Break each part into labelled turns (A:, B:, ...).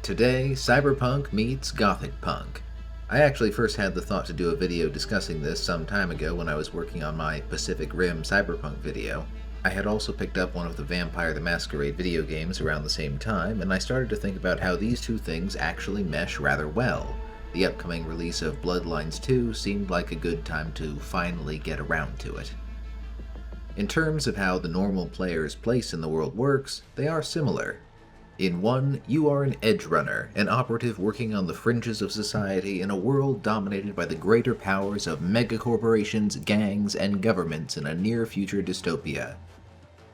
A: Today, Cyberpunk meets Gothic Punk. I actually first had the thought to do a video discussing this some time ago when I was working on my Pacific Rim Cyberpunk video. I had also picked up one of the Vampire the Masquerade video games around the same time, and I started to think about how these two things actually mesh rather well. The upcoming release of Bloodlines 2 seemed like a good time to finally get around to it. In terms of how the normal player's place in the world works, they are similar. In one, you are an edge runner, an operative working on the fringes of society in a world dominated by the greater powers of megacorporations, gangs, and governments in a near-future dystopia.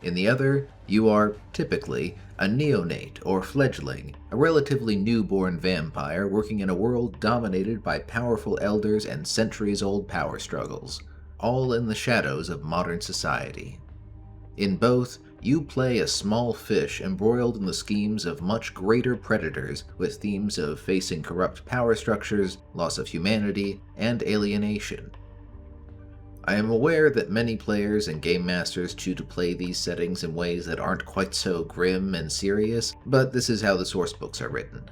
A: In the other, you are, typically, a neonate or fledgling, a relatively newborn vampire working in a world dominated by powerful elders and centuries-old power struggles, all in the shadows of modern society. In both, you play a small fish embroiled in the schemes of much greater predators with themes of facing corrupt power structures, loss of humanity, and alienation. I am aware that many players and game masters choose to play these settings in ways that aren't quite so grim and serious, but this is how the sourcebooks are written.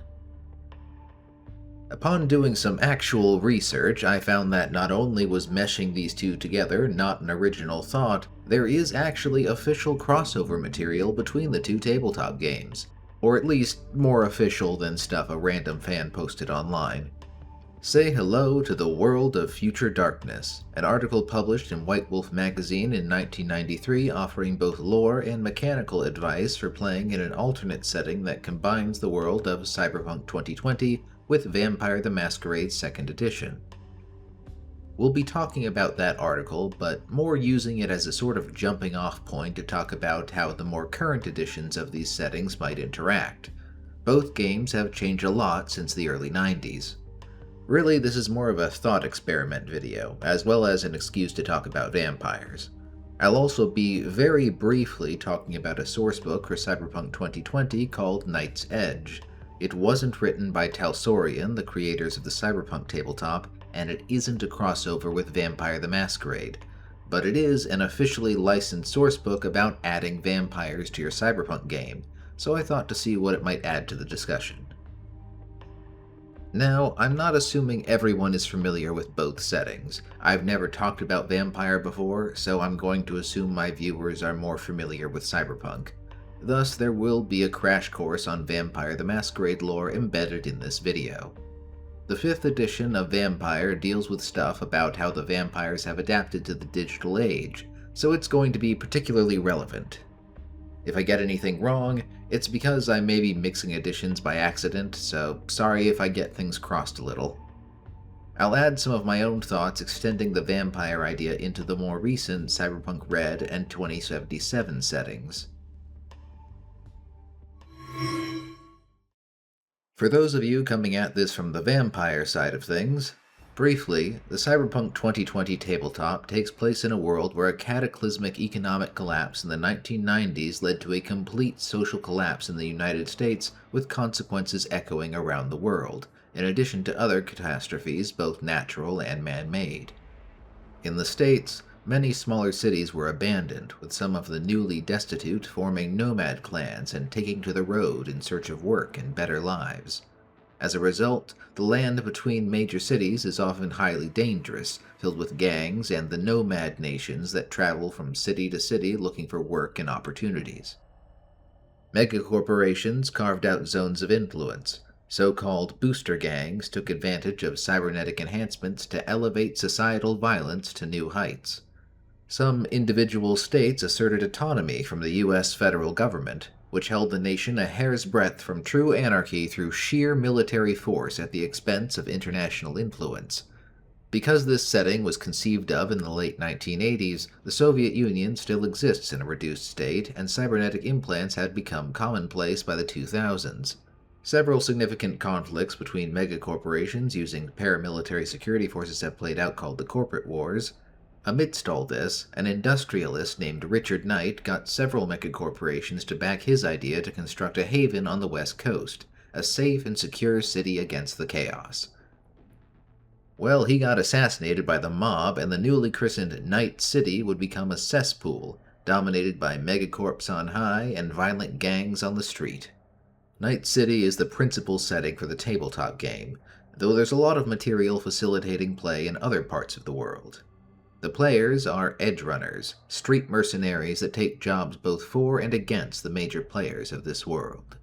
A: Upon doing some actual research, I found that not only was meshing these two together not an original thought, there is actually official crossover material between the two tabletop games, or at least more official than stuff a random fan posted online. Say hello to the world of Future Darkness, an article published in White Wolf magazine in 1993 offering both lore and mechanical advice for playing in an alternate setting that combines the world of Cyberpunk 2020 with Vampire the Masquerade 2nd Edition. We'll be talking about that article, but more using it as a sort of jumping off point to talk about how the more current editions of these settings might interact. Both games have changed a lot since the early 90s. Really, this is more of a thought experiment video, as well as an excuse to talk about vampires. I'll also be very briefly talking about a sourcebook for Cyberpunk 2020 called Night's Edge. It wasn't written by Talsorian, the creators of the Cyberpunk tabletop, and it isn't a crossover with Vampire the Masquerade, but it is an officially licensed sourcebook about adding vampires to your Cyberpunk game, so I thought to see what it might add to the discussion. Now, I'm not assuming everyone is familiar with both settings. I've never talked about Vampire before, so I'm going to assume my viewers are more familiar with Cyberpunk. Thus, there will be a crash course on Vampire the Masquerade lore embedded in this video. The 5th edition of Vampire deals with stuff about how the vampires have adapted to the digital age, so it's going to be particularly relevant. If I get anything wrong, it's because I may be mixing editions by accident, so sorry if I get things crossed a little. I'll add some of my own thoughts extending the vampire idea into the more recent Cyberpunk Red and 2077 settings. For those of you coming at this from the vampire side of things, briefly, the Cyberpunk 2020 tabletop takes place in a world where a cataclysmic economic collapse in the 1990s led to a complete social collapse in the United States with consequences echoing around the world, in addition to other catastrophes both natural and man-made. In the States, many smaller cities were abandoned, with some of the newly destitute forming nomad clans and taking to the road in search of work and better lives. As a result, the land between major cities is often highly dangerous, filled with gangs and the nomad nations that travel from city to city looking for work and opportunities. Megacorporations carved out zones of influence. So-called booster gangs took advantage of cybernetic enhancements to elevate societal violence to new heights. Some individual states asserted autonomy from the U.S. federal government, which held the nation a hair's breadth from true anarchy through sheer military force at the expense of international influence. Because this setting was conceived of in the late 1980s, the Soviet Union still exists in a reduced state, and cybernetic implants had become commonplace by the 2000s. Several significant conflicts between megacorporations using paramilitary security forces have played out called the Corporate Wars. Amidst all this, an industrialist named Richard Knight got several megacorporations to back his idea to construct a haven on the West Coast, a safe and secure city against the chaos. Well, he got assassinated by the mob, and the newly christened Night City would become a cesspool, dominated by megacorps on high and violent gangs on the street. Night City is the principal setting for the tabletop game, though there's a lot of material facilitating play in other parts of the world. The players are edge runners, street mercenaries that take jobs both for and against the major players of this world.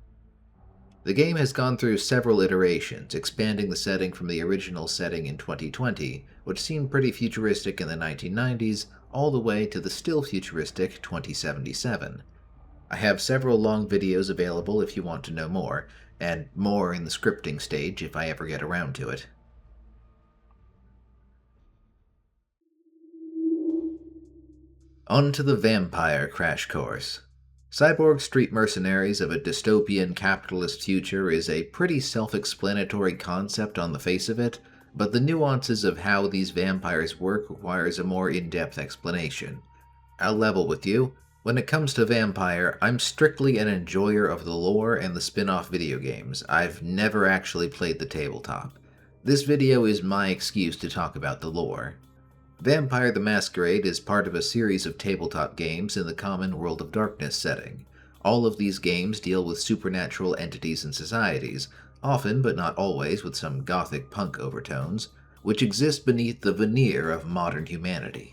A: The game has gone through several iterations, expanding the setting from the original setting in 2020, which seemed pretty futuristic in the 1990s, all the way to the still futuristic 2077. I have several long videos available if you want to know more, and more in the scripting stage if I ever get around to it. On to the vampire crash course. Cyborg street mercenaries of a dystopian capitalist future is a pretty self-explanatory concept on the face of it, but the nuances of how these vampires work requires a more in-depth explanation. I'll level with you. When it comes to vampire, I'm strictly an enjoyer of the lore and the spin-off video games. I've never actually played the tabletop. This video is my excuse to talk about the lore. Vampire the Masquerade is part of a series of tabletop games in the common World of Darkness setting. All of these games deal with supernatural entities and societies, often but not always with some gothic punk overtones, which exist beneath the veneer of modern humanity.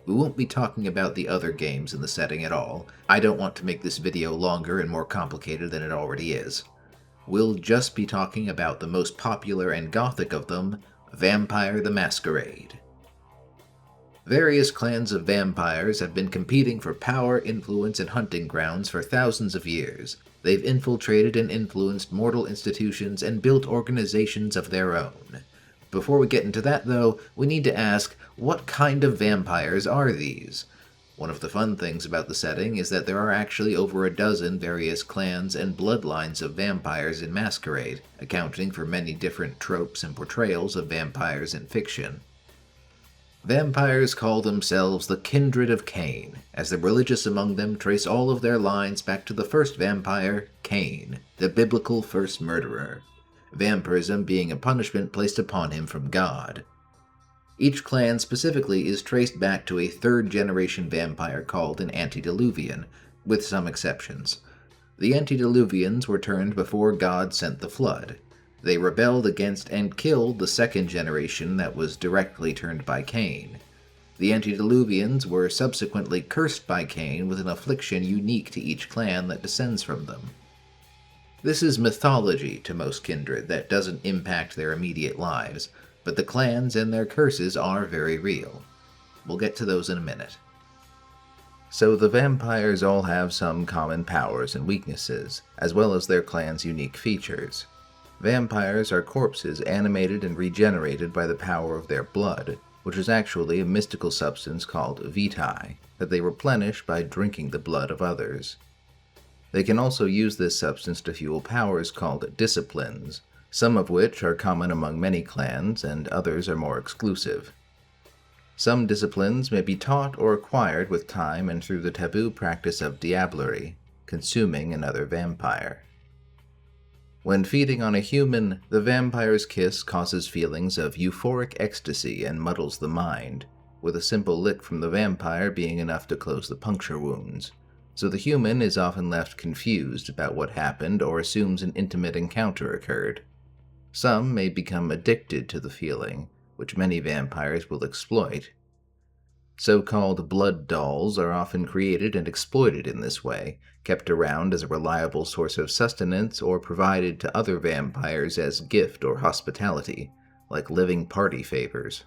A: We won't be talking about the other games in the setting at all. I don't want to make this video longer and more complicated than it already is. We'll just be talking about the most popular and gothic of them, Vampire the Masquerade. Various clans of vampires have been competing for power, influence, and hunting grounds for thousands of years. They've infiltrated and influenced mortal institutions and built organizations of their own. Before we get into that, though, we need to ask, what kind of vampires are these? One of the fun things about the setting is that there are actually over a dozen various clans and bloodlines of vampires in Masquerade, accounting for many different tropes and portrayals of vampires in fiction. Vampires call themselves the Kindred of Cain, as the religious among them trace all of their lines back to the first vampire, Cain, the biblical first murderer, vampirism being a punishment placed upon him from God. Each clan specifically is traced back to a third-generation vampire called an antediluvian, with some exceptions. The antediluvians were turned before God sent the flood. They rebelled against and killed the second generation that was directly turned by Cain. The antediluvians were subsequently cursed by Cain with an affliction unique to each clan that descends from them. This is mythology to most kindred that doesn't impact their immediate lives, but the clans and their curses are very real. We'll get to those in a minute. So the vampires all have some common powers and weaknesses, as well as their clan's unique features. Vampires are corpses animated and regenerated by the power of their blood, which is actually a mystical substance called vitae, that they replenish by drinking the blood of others. They can also use this substance to fuel powers called disciplines, some of which are common among many clans and others are more exclusive. Some disciplines may be taught or acquired with time and through the taboo practice of diablerie, consuming another vampire. When feeding on a human, the vampire's kiss causes feelings of euphoric ecstasy and muddles the mind, with a simple lick from the vampire being enough to close the puncture wounds, so the human is often left confused about what happened or assumes an intimate encounter occurred. Some may become addicted to the feeling, which many vampires will exploit. So-called blood dolls are often created and exploited in this way, kept around as a reliable source of sustenance or provided to other vampires as gift or hospitality, like living party favors.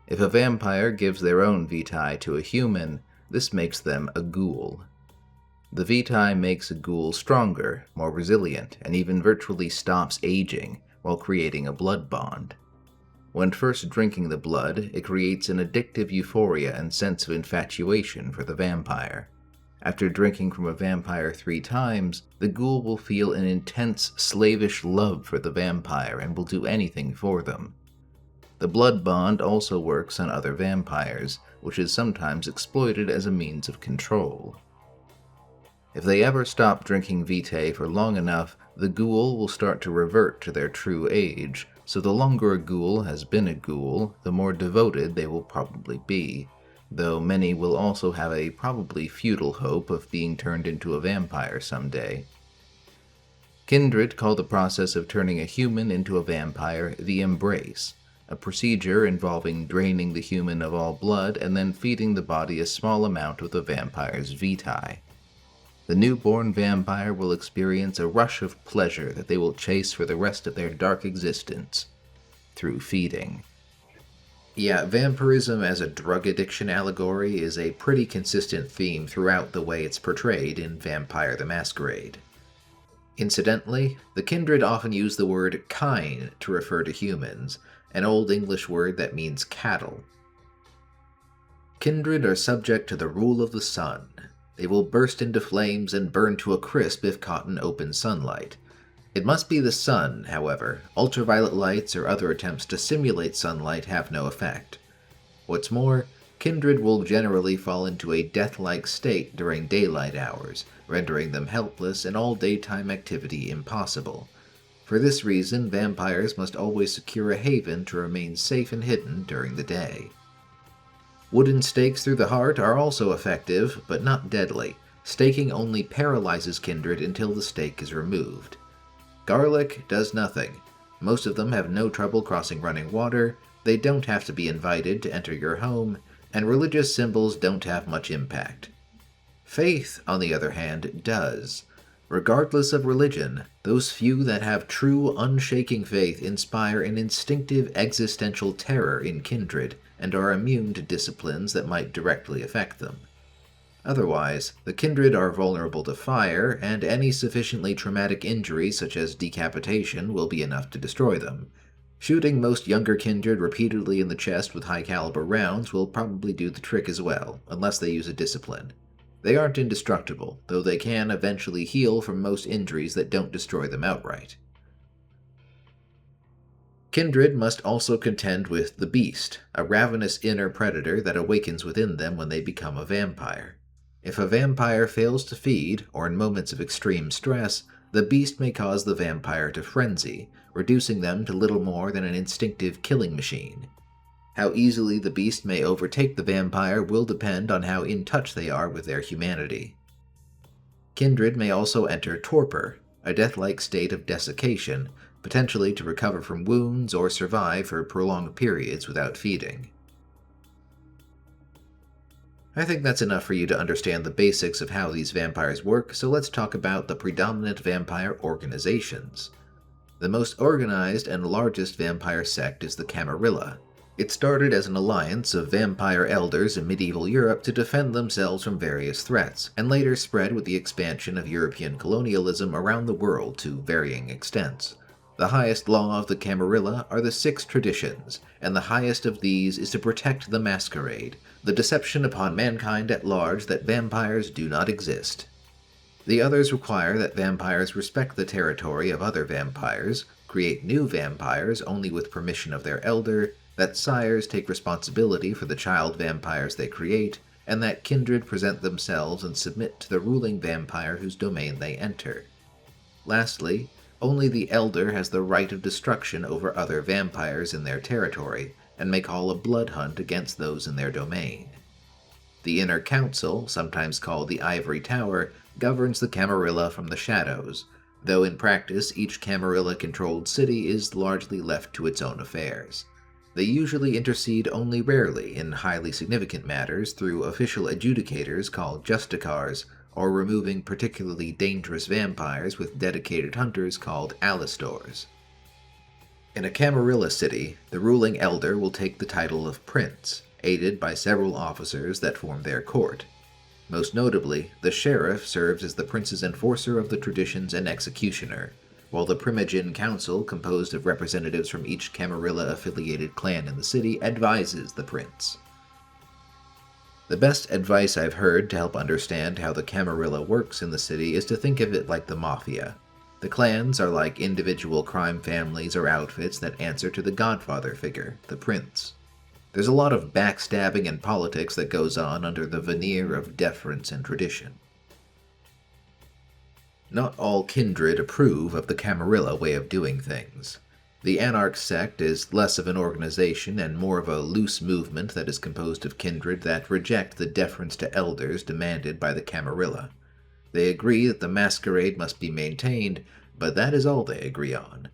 A: If a vampire gives their own vitae to a human, this makes them a ghoul. The vitae makes a ghoul stronger, more resilient, and even virtually stops aging, while creating a blood bond. When first drinking the blood, it creates an addictive euphoria and sense of infatuation for the vampire. After drinking from a vampire 3 times, the ghoul will feel an intense, slavish love for the vampire and will do anything for them. The blood bond also works on other vampires, which is sometimes exploited as a means of control. If they ever stop drinking vitae for long enough, the ghoul will start to revert to their true age, so the longer a ghoul has been a ghoul, the more devoted they will probably be, though many will also have a probably futile hope of being turned into a vampire someday. Kindred call the process of turning a human into a vampire the embrace, a procedure involving draining the human of all blood and then feeding the body a small amount of the vampire's vitae. The newborn vampire will experience a rush of pleasure that they will chase for the rest of their dark existence through feeding. Yeah, vampirism as a drug addiction allegory is a pretty consistent theme throughout the way it's portrayed in Vampire the Masquerade. Incidentally, the Kindred often use the word kine to refer to humans, an Old English word that means cattle. Kindred are subject to the rule of the sun. They will burst into flames and burn to a crisp if caught in open sunlight. It must be the sun, however. Ultraviolet lights or other attempts to simulate sunlight have no effect. What's more, Kindred will generally fall into a death-like state during daylight hours, rendering them helpless and all daytime activity impossible. For this reason, vampires must always secure a haven to remain safe and hidden during the day. Wooden stakes through the heart are also effective, but not deadly. Staking only paralyzes Kindred until the stake is removed. Garlic does nothing. Most of them have no trouble crossing running water, they don't have to be invited to enter your home, and religious symbols don't have much impact. Faith, on the other hand, does. Regardless of religion, those few that have true, unshaking faith inspire an instinctive existential terror in Kindred and are immune to disciplines that might directly affect them. Otherwise, the Kindred are vulnerable to fire, and any sufficiently traumatic injury such as decapitation will be enough to destroy them. Shooting most younger Kindred repeatedly in the chest with high-caliber rounds will probably do the trick as well, unless they use a discipline. They aren't indestructible, though they can eventually heal from most injuries that don't destroy them outright. Kindred must also contend with the Beast, a ravenous inner predator that awakens within them when they become a vampire. If a vampire fails to feed, or in moments of extreme stress, the Beast may cause the vampire to frenzy, reducing them to little more than an instinctive killing machine. How easily the Beast may overtake the vampire will depend on how in touch they are with their humanity. Kindred may also enter torpor, a death-like state of desiccation, potentially to recover from wounds or survive for prolonged periods without feeding. I think that's enough for you to understand the basics of how these vampires work, so let's talk about the predominant vampire organizations. The most organized and largest vampire sect is the Camarilla. It started as an alliance of vampire elders in medieval Europe to defend themselves from various threats, and later spread with the expansion of European colonialism around the world to varying extents. The highest law of the Camarilla are the 6 traditions, and the highest of these is to protect the Masquerade, the deception upon mankind at large that vampires do not exist. The others require that vampires respect the territory of other vampires, create new vampires only with permission of their elder, that sires take responsibility for the child vampires they create, and that kindred present themselves and submit to the ruling vampire whose domain they enter. Lastly, only the elder has the right of destruction over other vampires in their territory, and may call a blood hunt against those in their domain. The Inner Council, sometimes called the Ivory Tower, governs the Camarilla from the shadows, though in practice each Camarilla-controlled city is largely left to its own affairs. They usually intercede only rarely in highly significant matters through official adjudicators called justicars, or removing particularly dangerous vampires with dedicated hunters called alistors. In a Camarilla city, the ruling elder will take the title of prince, aided by several officers that form their court. Most notably, the sheriff serves as the prince's enforcer of the traditions and executioner, while the Primogen Council, composed of representatives from each Camarilla-affiliated clan in the city, advises the prince. The best advice I've heard to help understand how the Camarilla works in the city is to think of it like the Mafia. The clans are like individual crime families or outfits that answer to the godfather figure, the prince. There's a lot of backstabbing and politics that goes on under the veneer of deference and tradition. Not all kindred approve of the Camarilla way of doing things. The Anarchs sect is less of an organization and more of a loose movement that is composed of kindred that reject the deference to elders demanded by the Camarilla. They agree that the Masquerade must be maintained, but that is all they agree on.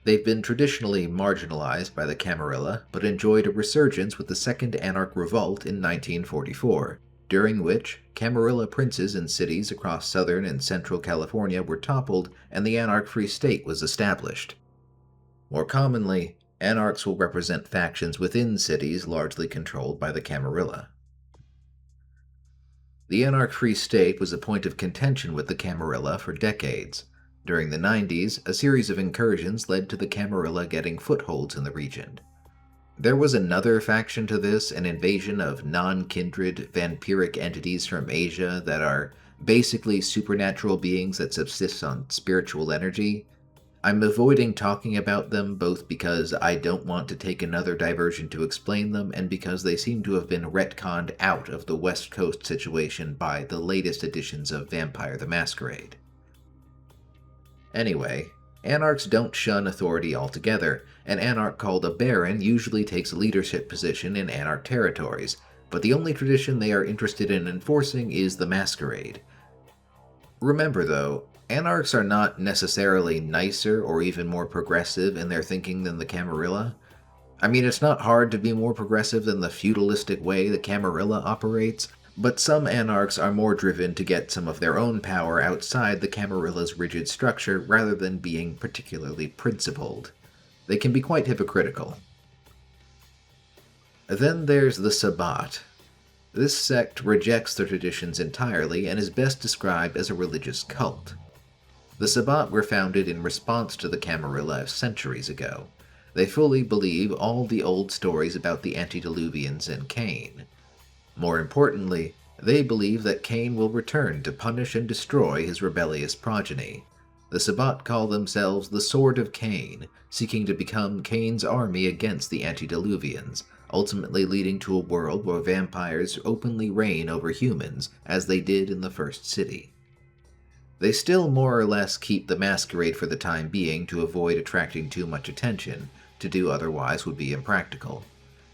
A: They've been traditionally marginalized by the Camarilla, but enjoyed a resurgence with the Second Anarch Revolt in 1944, during which Camarilla princes in cities across southern and central California were toppled and the Anarch Free State was established. More commonly, Anarchs will represent factions within cities largely controlled by the Camarilla. The Anarch Free State was a point of contention with the Camarilla for decades. During the 90s, a series of incursions led to the Camarilla getting footholds in the region. There was another faction to this, an invasion of non-kindred vampiric entities from Asia that are basically supernatural beings that subsist on spiritual energy. I'm avoiding talking about them both because I don't want to take another diversion to explain them and because they seem to have been retconned out of the West Coast situation by the latest editions of Vampire the Masquerade. Anyway, Anarchs don't shun authority altogether. An Anarch called a Baron usually takes a leadership position in Anarch territories, but the only tradition they are interested in enforcing is the Masquerade. Remember though, Anarchs are not necessarily nicer or even more progressive in their thinking than the Camarilla. I mean, it's not hard to be more progressive than the feudalistic way the Camarilla operates, but some Anarchs are more driven to get some of their own power outside the Camarilla's rigid structure rather than being particularly principled. They can be quite hypocritical. Then there's the Sabbat. This sect rejects their traditions entirely and is best described as a religious cult. The Sabbat were founded in response to the Camarilla centuries ago. They fully believe all the old stories about the antediluvians and Cain. More importantly, they believe that Cain will return to punish and destroy his rebellious progeny. The Sabbat call themselves the Sword of Cain, seeking to become Cain's army against the antediluvians, ultimately leading to a world where vampires openly reign over humans, as they did in the first city. They still more or less keep the Masquerade for the time being to avoid attracting too much attention. To do otherwise would be impractical,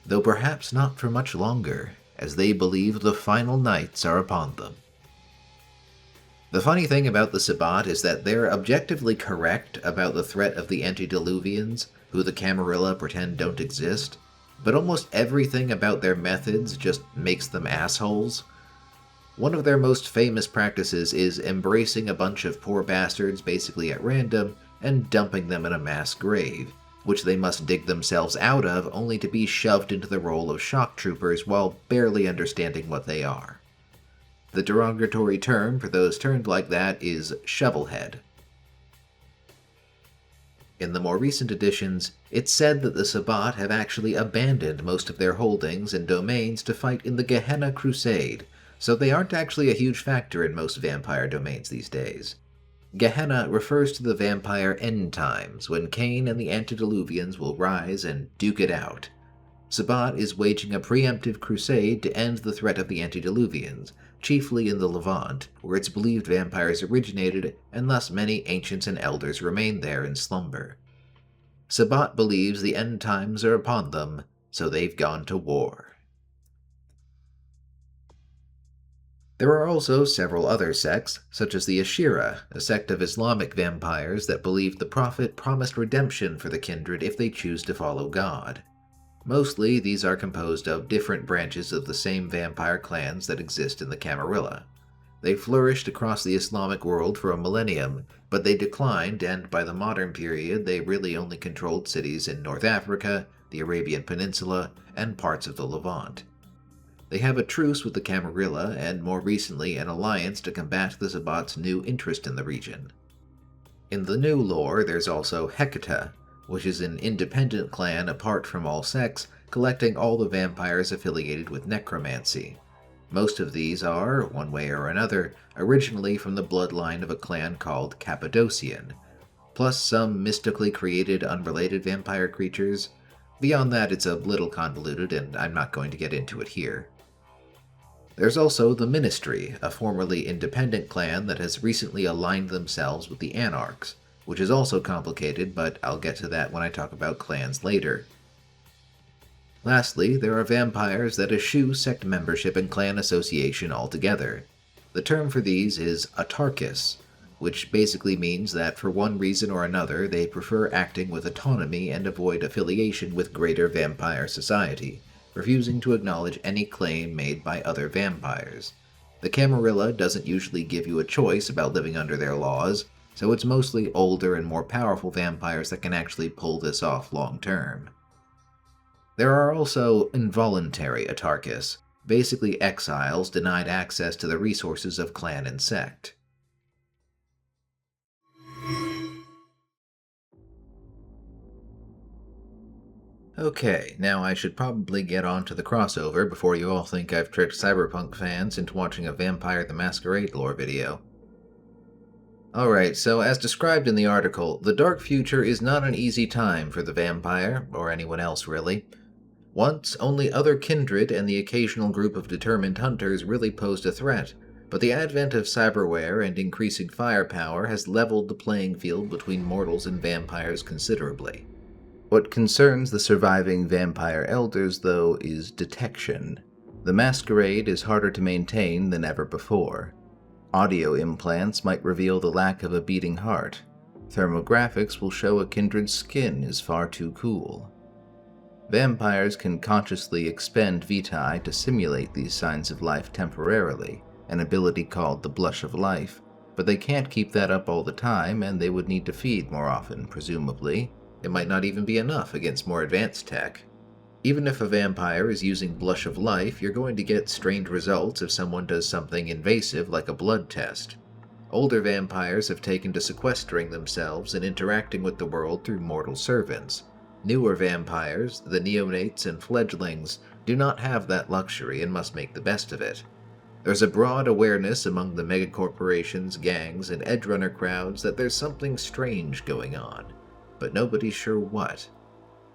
A: though perhaps not for much longer, as they believe the final nights are upon them. The funny thing about the Sabbat is that they're objectively correct about the threat of the antediluvians, who the Camarilla pretend don't exist, but almost everything about their methods just makes them assholes. One of their most famous practices is embracing a bunch of poor bastards basically at random and dumping them in a mass grave, which they must dig themselves out of only to be shoved into the role of shock troopers while barely understanding what they are. The derogatory term for those turned like that is shovelhead. In the more recent editions, it's said that the Sabbat have actually abandoned most of their holdings and domains to fight in the Gehenna Crusade, so they aren't actually a huge factor in most vampire domains these days. Gehenna refers to the vampire end times, when Cain and the antediluvians will rise and duke it out. Sabbat is waging a preemptive crusade to end the threat of the antediluvians, chiefly in the Levant, where it's believed vampires originated and thus many ancients and elders remain there in slumber. Sabbat believes the end times are upon them, so they've gone to war. There are also several other sects, such as the Ashira, a sect of Islamic vampires that believe the Prophet promised redemption for the Kindred if they choose to follow God. Mostly, these are composed of different branches of the same vampire clans that exist in the Camarilla. They flourished across the Islamic world for a millennium, but they declined, and by the modern period they really only controlled cities in North Africa, the Arabian Peninsula, and parts of the Levant. They have a truce with the Camarilla, and more recently an alliance to combat the Sabbat's new interest in the region. In the new lore, there's also Hecata, which is an independent clan apart from all sects, collecting all the vampires affiliated with necromancy. Most of these are, one way or another, originally from the bloodline of a clan called Cappadocian, plus some mystically created unrelated vampire creatures. Beyond that, it's a little convoluted, and I'm not going to get into it here. There's also the Ministry, a formerly independent clan that has recently aligned themselves with the Anarchs, which is also complicated, but I'll get to that when I talk about clans later. Lastly, there are vampires that eschew sect membership and clan association altogether. The term for these is autarchus. which basically means that for one reason or another they prefer acting with autonomy and avoid affiliation with greater vampire society, refusing to acknowledge any claim made by other vampires. The Camarilla doesn't usually give you a choice about living under their laws, so it's mostly older and more powerful vampires that can actually pull this off long term. There are also involuntary Anarchs, basically exiles denied access to the resources of clan and sect. Okay, now I should probably get on to the crossover before you all think I've tricked Cyberpunk fans into watching a Vampire the Masquerade lore video. Alright, so as described in the article, the dark future is not an easy time for the vampire, or anyone else really. Once, only other kindred and the occasional group of determined hunters really posed a threat, but the advent of cyberware and increasing firepower has leveled the playing field between mortals and vampires considerably. What concerns the surviving vampire elders, though, is detection. The Masquerade is harder to maintain than ever before. Audio implants might reveal the lack of a beating heart. Thermographics will show a kindred's skin is far too cool. Vampires can consciously expend vitae to simulate these signs of life temporarily, an ability called the blush of life, but they can't keep that up all the time and they would need to feed more often, presumably. It might not even be enough against more advanced tech. Even if a vampire is using Blush of Life, you're going to get strained results if someone does something invasive like a blood test. Older vampires have taken to sequestering themselves and interacting with the world through mortal servants. Newer vampires, the neonates and fledglings, do not have that luxury and must make the best of it. There's a broad awareness among the megacorporations, gangs, and edgerunner crowds that there's something strange going on, but nobody's sure what.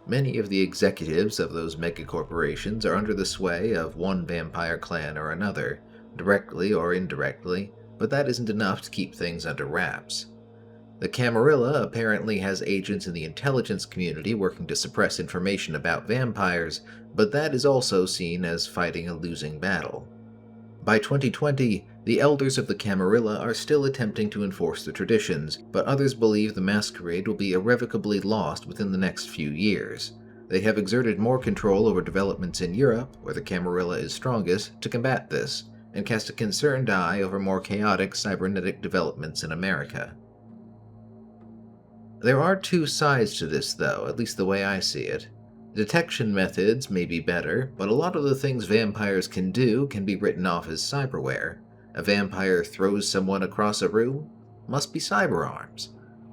A: Many of the executives of those megacorporations are under the sway of one vampire clan or another, directly or indirectly, but that isn't enough to keep things under wraps. The Camarilla apparently has agents in the intelligence community working to suppress information about vampires, but that is also seen as fighting a losing battle. By 2020, the elders of the Camarilla are still attempting to enforce the traditions, but others believe the Masquerade will be irrevocably lost within the next few years. They have exerted more control over developments in Europe, where the Camarilla is strongest, to combat this, and cast a concerned eye over more chaotic cybernetic developments in America. There are two sides to this, though, at least the way I see it. Detection methods may be better, but a lot of the things vampires can do can be written off as cyberware. A vampire throws someone across a room? Must be cyberarms.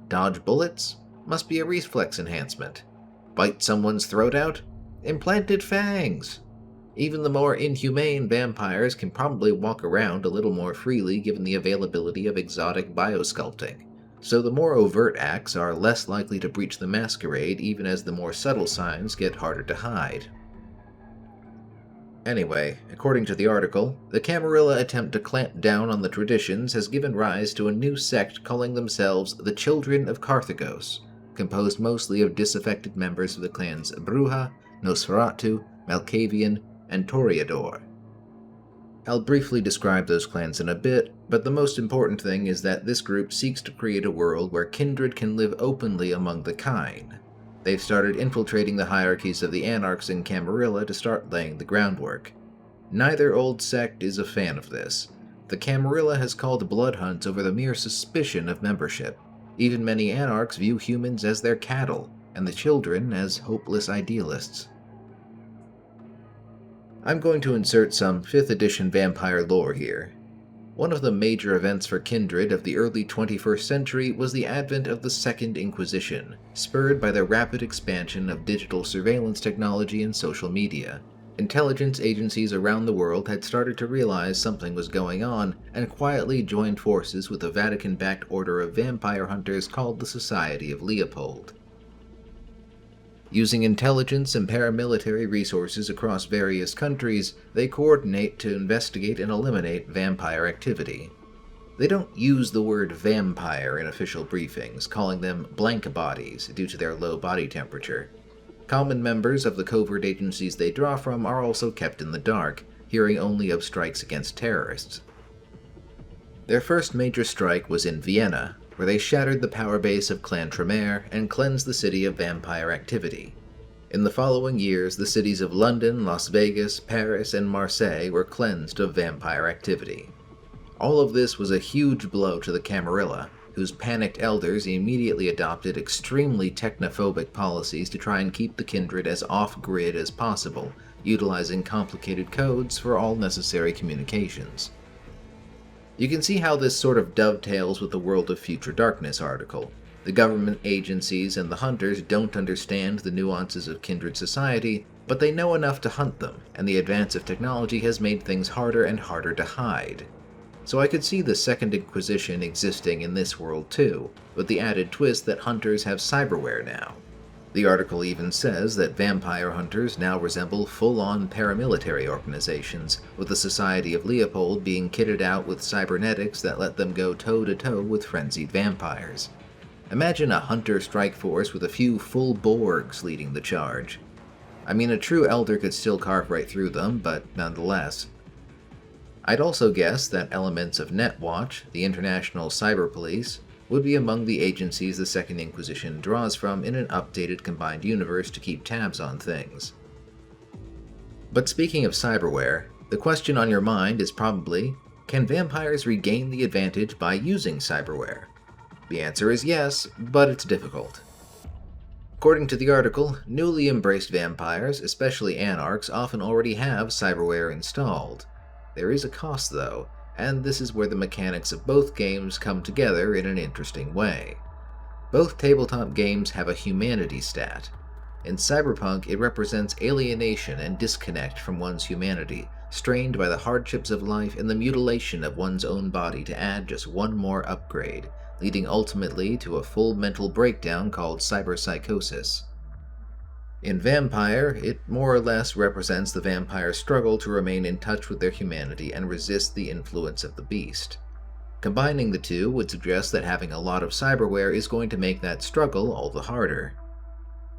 A: Dodge bullets? Must be a reflex enhancement. Bite someone's throat out? Implanted fangs. Even the more inhumane vampires can probably walk around a little more freely given the availability of exotic biosculpting. So the more overt acts are less likely to breach the Masquerade even as the more subtle signs get harder to hide. Anyway, according to the article, the Camarilla attempt to clamp down on the traditions has given rise to a new sect calling themselves the Children of Carthagos, composed mostly of disaffected members of the clans Bruja, Nosferatu, Malkavian, and Toreador. I'll briefly describe those clans in a bit, but the most important thing is that this group seeks to create a world where kindred can live openly among the kind. They've started infiltrating the hierarchies of the Anarchs and Camarilla to start laying the groundwork. Neither old sect is a fan of this. The Camarilla has called blood hunts over the mere suspicion of membership. Even many Anarchs view humans as their cattle, and the children as hopeless idealists. I'm going to insert some 5th edition vampire lore here. One of the major events for Kindred of the early 21st century was the advent of the Second Inquisition, spurred by the rapid expansion of digital surveillance technology and social media. Intelligence agencies around the world had started to realize something was going on and quietly joined forces with a Vatican-backed order of vampire hunters called the Society of Leopold. Using intelligence and paramilitary resources across various countries, they coordinate to investigate and eliminate vampire activity. They don't use the word vampire in official briefings, calling them blank bodies due to their low body temperature. Common members of the covert agencies they draw from are also kept in the dark, hearing only of strikes against terrorists. Their first major strike was in Vienna, where they shattered the power base of Clan Tremere and cleansed the city of vampire activity. In the following years, the cities of London, Las Vegas, Paris, and Marseille were cleansed of vampire activity. All of this was a huge blow to the Camarilla, whose panicked elders immediately adopted extremely technophobic policies to try and keep the Kindred as off-grid as possible, utilizing complicated codes for all necessary communications. You can see how this sort of dovetails with the World of Future Darkness article. The government agencies and the hunters don't understand the nuances of Kindred society, but they know enough to hunt them, and the advance of technology has made things harder and harder to hide. So I could see the Second Inquisition existing in this world too, with the added twist that hunters have cyberware now. The article even says that vampire hunters now resemble full-on paramilitary organizations, with the Society of Leopold being kitted out with cybernetics that let them go toe-to-toe with frenzied vampires. Imagine a hunter strike force with a few full Borgs leading the charge. I mean, a true elder could still carve right through them, but nonetheless. I'd also guess that elements of Netwatch, the International Cyber Police, would be among the agencies the Second Inquisition draws from in an updated combined universe to keep tabs on things. But speaking of cyberware, the question on your mind is probably, can vampires regain the advantage by using cyberware? The answer is yes, but it's difficult. According to the article, newly embraced vampires, especially Anarchs, often already have cyberware installed. There is a cost though, and this is where the mechanics of both games come together in an interesting way. Both tabletop games have a humanity stat. In Cyberpunk, it represents alienation and disconnect from one's humanity, strained by the hardships of life and the mutilation of one's own body to add just one more upgrade, leading ultimately to a full mental breakdown called cyberpsychosis. In Vampire, it more or less represents the vampire's struggle to remain in touch with their humanity and resist the influence of the beast. Combining the two would suggest that having a lot of cyberware is going to make that struggle all the harder.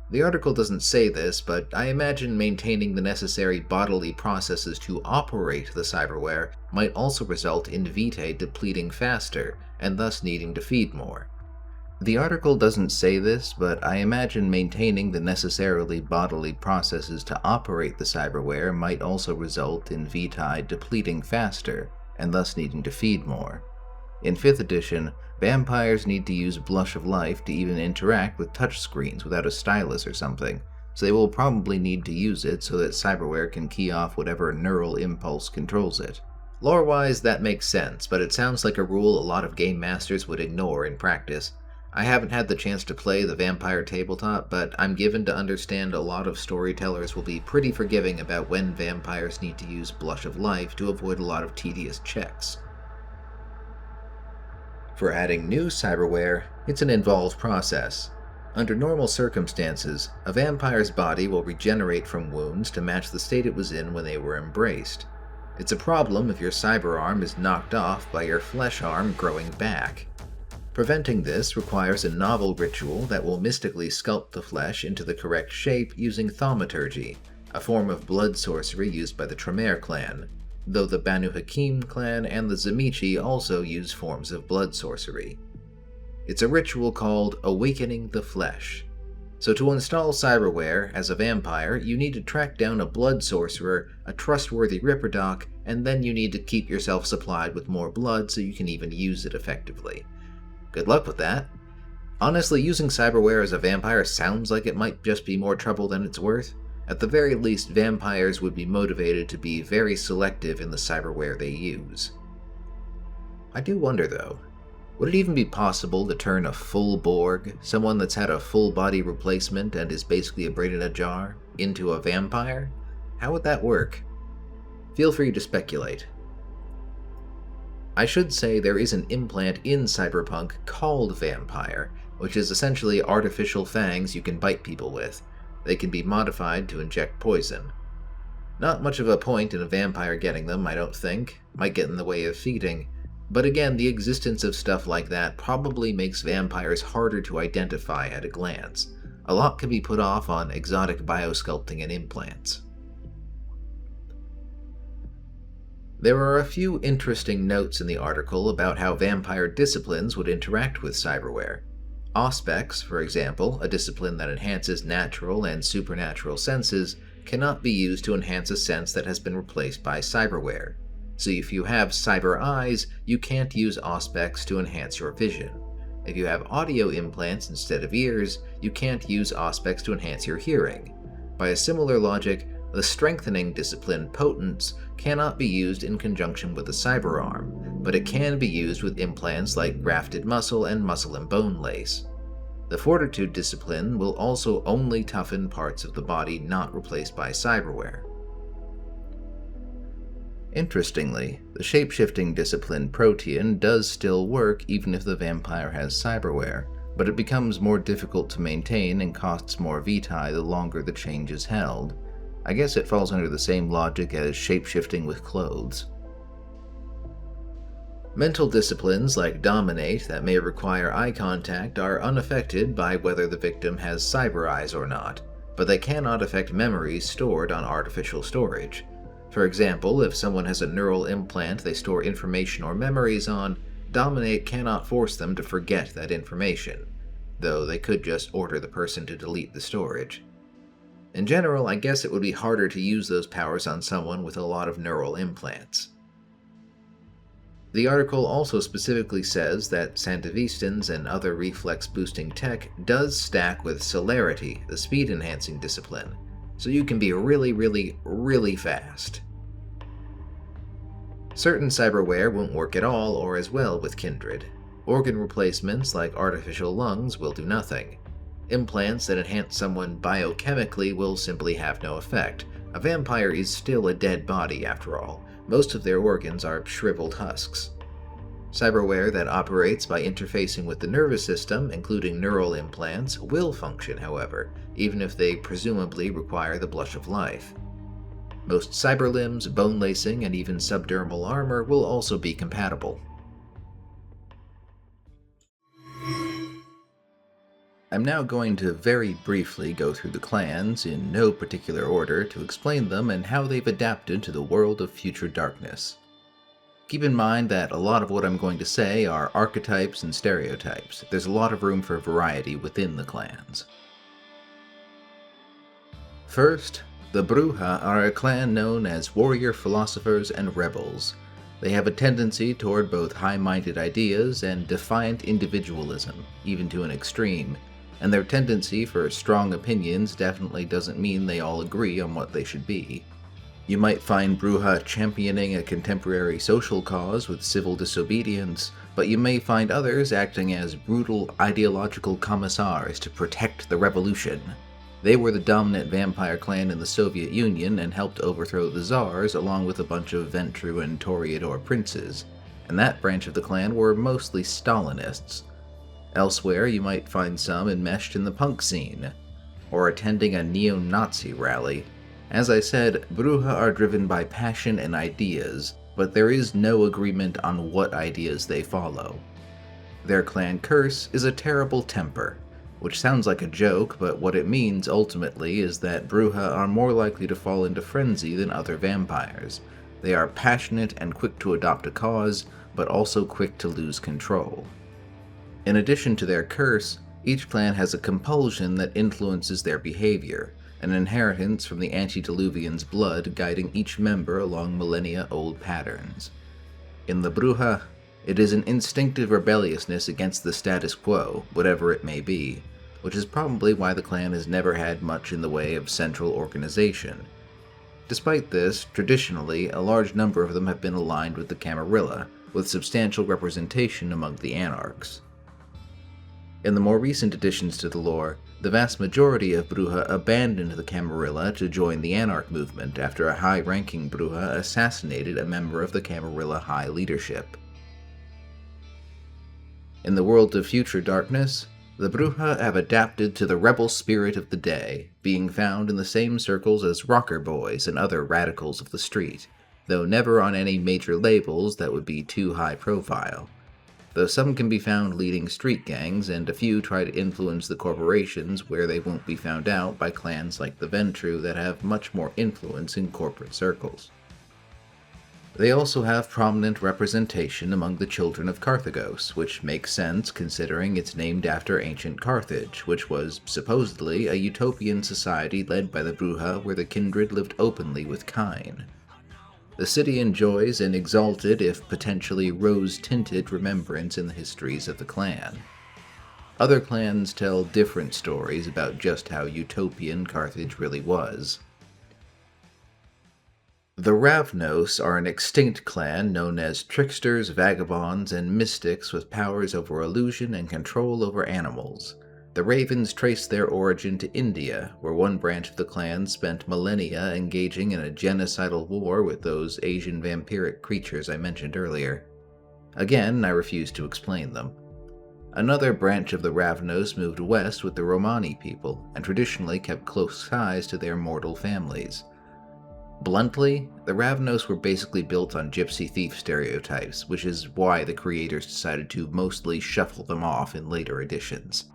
A: The article doesn't say this, but I imagine maintaining the necessary bodily processes to operate the cyberware might also result in vitae depleting faster, and thus needing to feed more. The article doesn't say this, but I imagine maintaining the necessarily bodily processes to operate the cyberware might also result in vitae depleting faster, and thus needing to feed more. In 5th edition, vampires need to use Blush of Life to even interact with touchscreens without a stylus or something, so they will probably need to use it so that cyberware can key off whatever neural impulse controls it. Lore-wise, that makes sense, but it sounds like a rule a lot of game masters would ignore in practice. I haven't had the chance to play the Vampire tabletop, but I'm given to understand a lot of storytellers will be pretty forgiving about when vampires need to use Blush of Life to avoid a lot of tedious checks. For adding new cyberware, it's an involved process. Under normal circumstances, a vampire's body will regenerate from wounds to match the state it was in when they were embraced. It's a problem if your cyber arm is knocked off by your flesh arm growing back. Preventing this requires a novel ritual that will mystically sculpt the flesh into the correct shape using thaumaturgy, a form of blood sorcery used by the Tremere clan, though the Banu Hakim clan and the Zamichi also use forms of blood sorcery. It's a ritual called Awakening the Flesh. So to install cyberware as a vampire, you need to track down a blood sorcerer, a trustworthy Ripperdoc, and then you need to keep yourself supplied with more blood so you can even use it effectively. Good luck with that. Honestly, using cyberware as a vampire sounds like it might just be more trouble than it's worth. At the very least, vampires would be motivated to be very selective in the cyberware they use. I do wonder though, would it even be possible to turn a full Borg, someone that's had a full body replacement and is basically a brain in a jar, into a vampire? How would that work? Feel free to speculate. I should say there is an implant in Cyberpunk called Vampire, which is essentially artificial fangs you can bite people with. They can be modified to inject poison. Not much of a point in a vampire getting them, I don't think. Might get in the way of feeding. But again, the existence of stuff like that probably makes vampires harder to identify at a glance. A lot can be put off on exotic biosculpting and implants. There are a few interesting notes in the article about how vampire disciplines would interact with cyberware. Auspex, for example, a discipline that enhances natural and supernatural senses, cannot be used to enhance a sense that has been replaced by cyberware. So if you have cyber eyes, you can't use Auspex to enhance your vision. If you have audio implants instead of ears, you can't use Auspex to enhance your hearing. By a similar logic, the strengthening discipline Potence cannot be used in conjunction with the cyberarm, but it can be used with implants like grafted muscle and muscle and bone lace. The Fortitude discipline will also only toughen parts of the body not replaced by cyberware. Interestingly, the shape-shifting discipline Protean does still work even if the vampire has cyberware, but it becomes more difficult to maintain and costs more vitae the longer the change is held. I guess it falls under the same logic as shape-shifting with clothes. Mental disciplines like Dominate that may require eye contact are unaffected by whether the victim has cyber eyes or not, but they cannot affect memories stored on artificial storage. For example, if someone has a neural implant they store information or memories on, Dominate cannot force them to forget that information, though they could just order the person to delete the storage. In general, I guess it would be harder to use those powers on someone with a lot of neural implants. The article also specifically says that Santivistans and other reflex-boosting tech does stack with Celerity, the speed-enhancing discipline, so you can be really fast. Certain cyberware won't work at all or as well with Kindred. Organ replacements like artificial lungs will do nothing. Implants that enhance someone biochemically will simply have no effect. A vampire is still a dead body after all. Most of their organs are shriveled husks. Cyberware that operates by interfacing with the nervous system, including neural implants, will function, however, even if they presumably require the blush of life. Most cyberlimbs, bone lacing, and even subdermal armor will also be compatible. I'm now going to very briefly go through the clans, in no particular order, to explain them and how they've adapted to the world of future darkness. Keep in mind that a lot of what I'm going to say are archetypes and stereotypes. There's a lot of room for variety within the clans. First, the Bruja are a clan known as warrior philosophers and rebels. They have a tendency toward both high-minded ideas and defiant individualism, even to an extreme, and their tendency for strong opinions definitely doesn't mean they all agree on what they should be. You might find Bruja championing a contemporary social cause with civil disobedience, but you may find others acting as brutal ideological commissars to protect the revolution. They were the dominant vampire clan in the Soviet Union and helped overthrow the Tsars along with a bunch of Ventru and Toreador princes, and that branch of the clan were mostly Stalinists. Elsewhere, you might find some enmeshed in the punk scene, or attending a neo-Nazi rally. As I said, Bruja are driven by passion and ideas, but there is no agreement on what ideas they follow. Their clan curse is a terrible temper, which sounds like a joke, but what it means ultimately is that Bruja are more likely to fall into frenzy than other vampires. They are passionate and quick to adopt a cause, but also quick to lose control. In addition to their curse, each clan has a compulsion that influences their behavior, an inheritance from the antediluvians' blood guiding each member along millennia-old patterns. In the Bruja, it is an instinctive rebelliousness against the status quo, whatever it may be, which is probably why the clan has never had much in the way of central organization. Despite this, traditionally, a large number of them have been aligned with the Camarilla, with substantial representation among the Anarchs. In the more recent additions to the lore, the vast majority of Bruja abandoned the Camarilla to join the Anarch movement after a high-ranking Bruja assassinated a member of the Camarilla high leadership. In the world of future darkness, the Bruja have adapted to the rebel spirit of the day, being found in the same circles as rocker boys and other radicals of the street, though never on any major labels that would be too high profile. Though some can be found leading street gangs, and a few try to influence the corporations where they won't be found out by clans like the Ventru that have much more influence in corporate circles. They also have prominent representation among the children of Carthagos, which makes sense considering it's named after ancient Carthage, which was supposedly a utopian society led by the Bruja where the Kindred lived openly with kine. The city enjoys an exalted, if potentially rose-tinted, remembrance in the histories of the clan. Other clans tell different stories about just how utopian Carthage really was. The Ravnos are an extinct clan known as tricksters, vagabonds, and mystics with powers over illusion and control over animals. The Ravens trace their origin to India, where one branch of the clan spent millennia engaging in a genocidal war with those Asian vampiric creatures I mentioned earlier. Again, I refuse to explain them. Another branch of the Ravnos moved west with the Romani people, and traditionally kept close ties to their mortal families. Bluntly, the Ravnos were basically built on gypsy thief stereotypes, which is why the creators decided to mostly shuffle them off in later editions.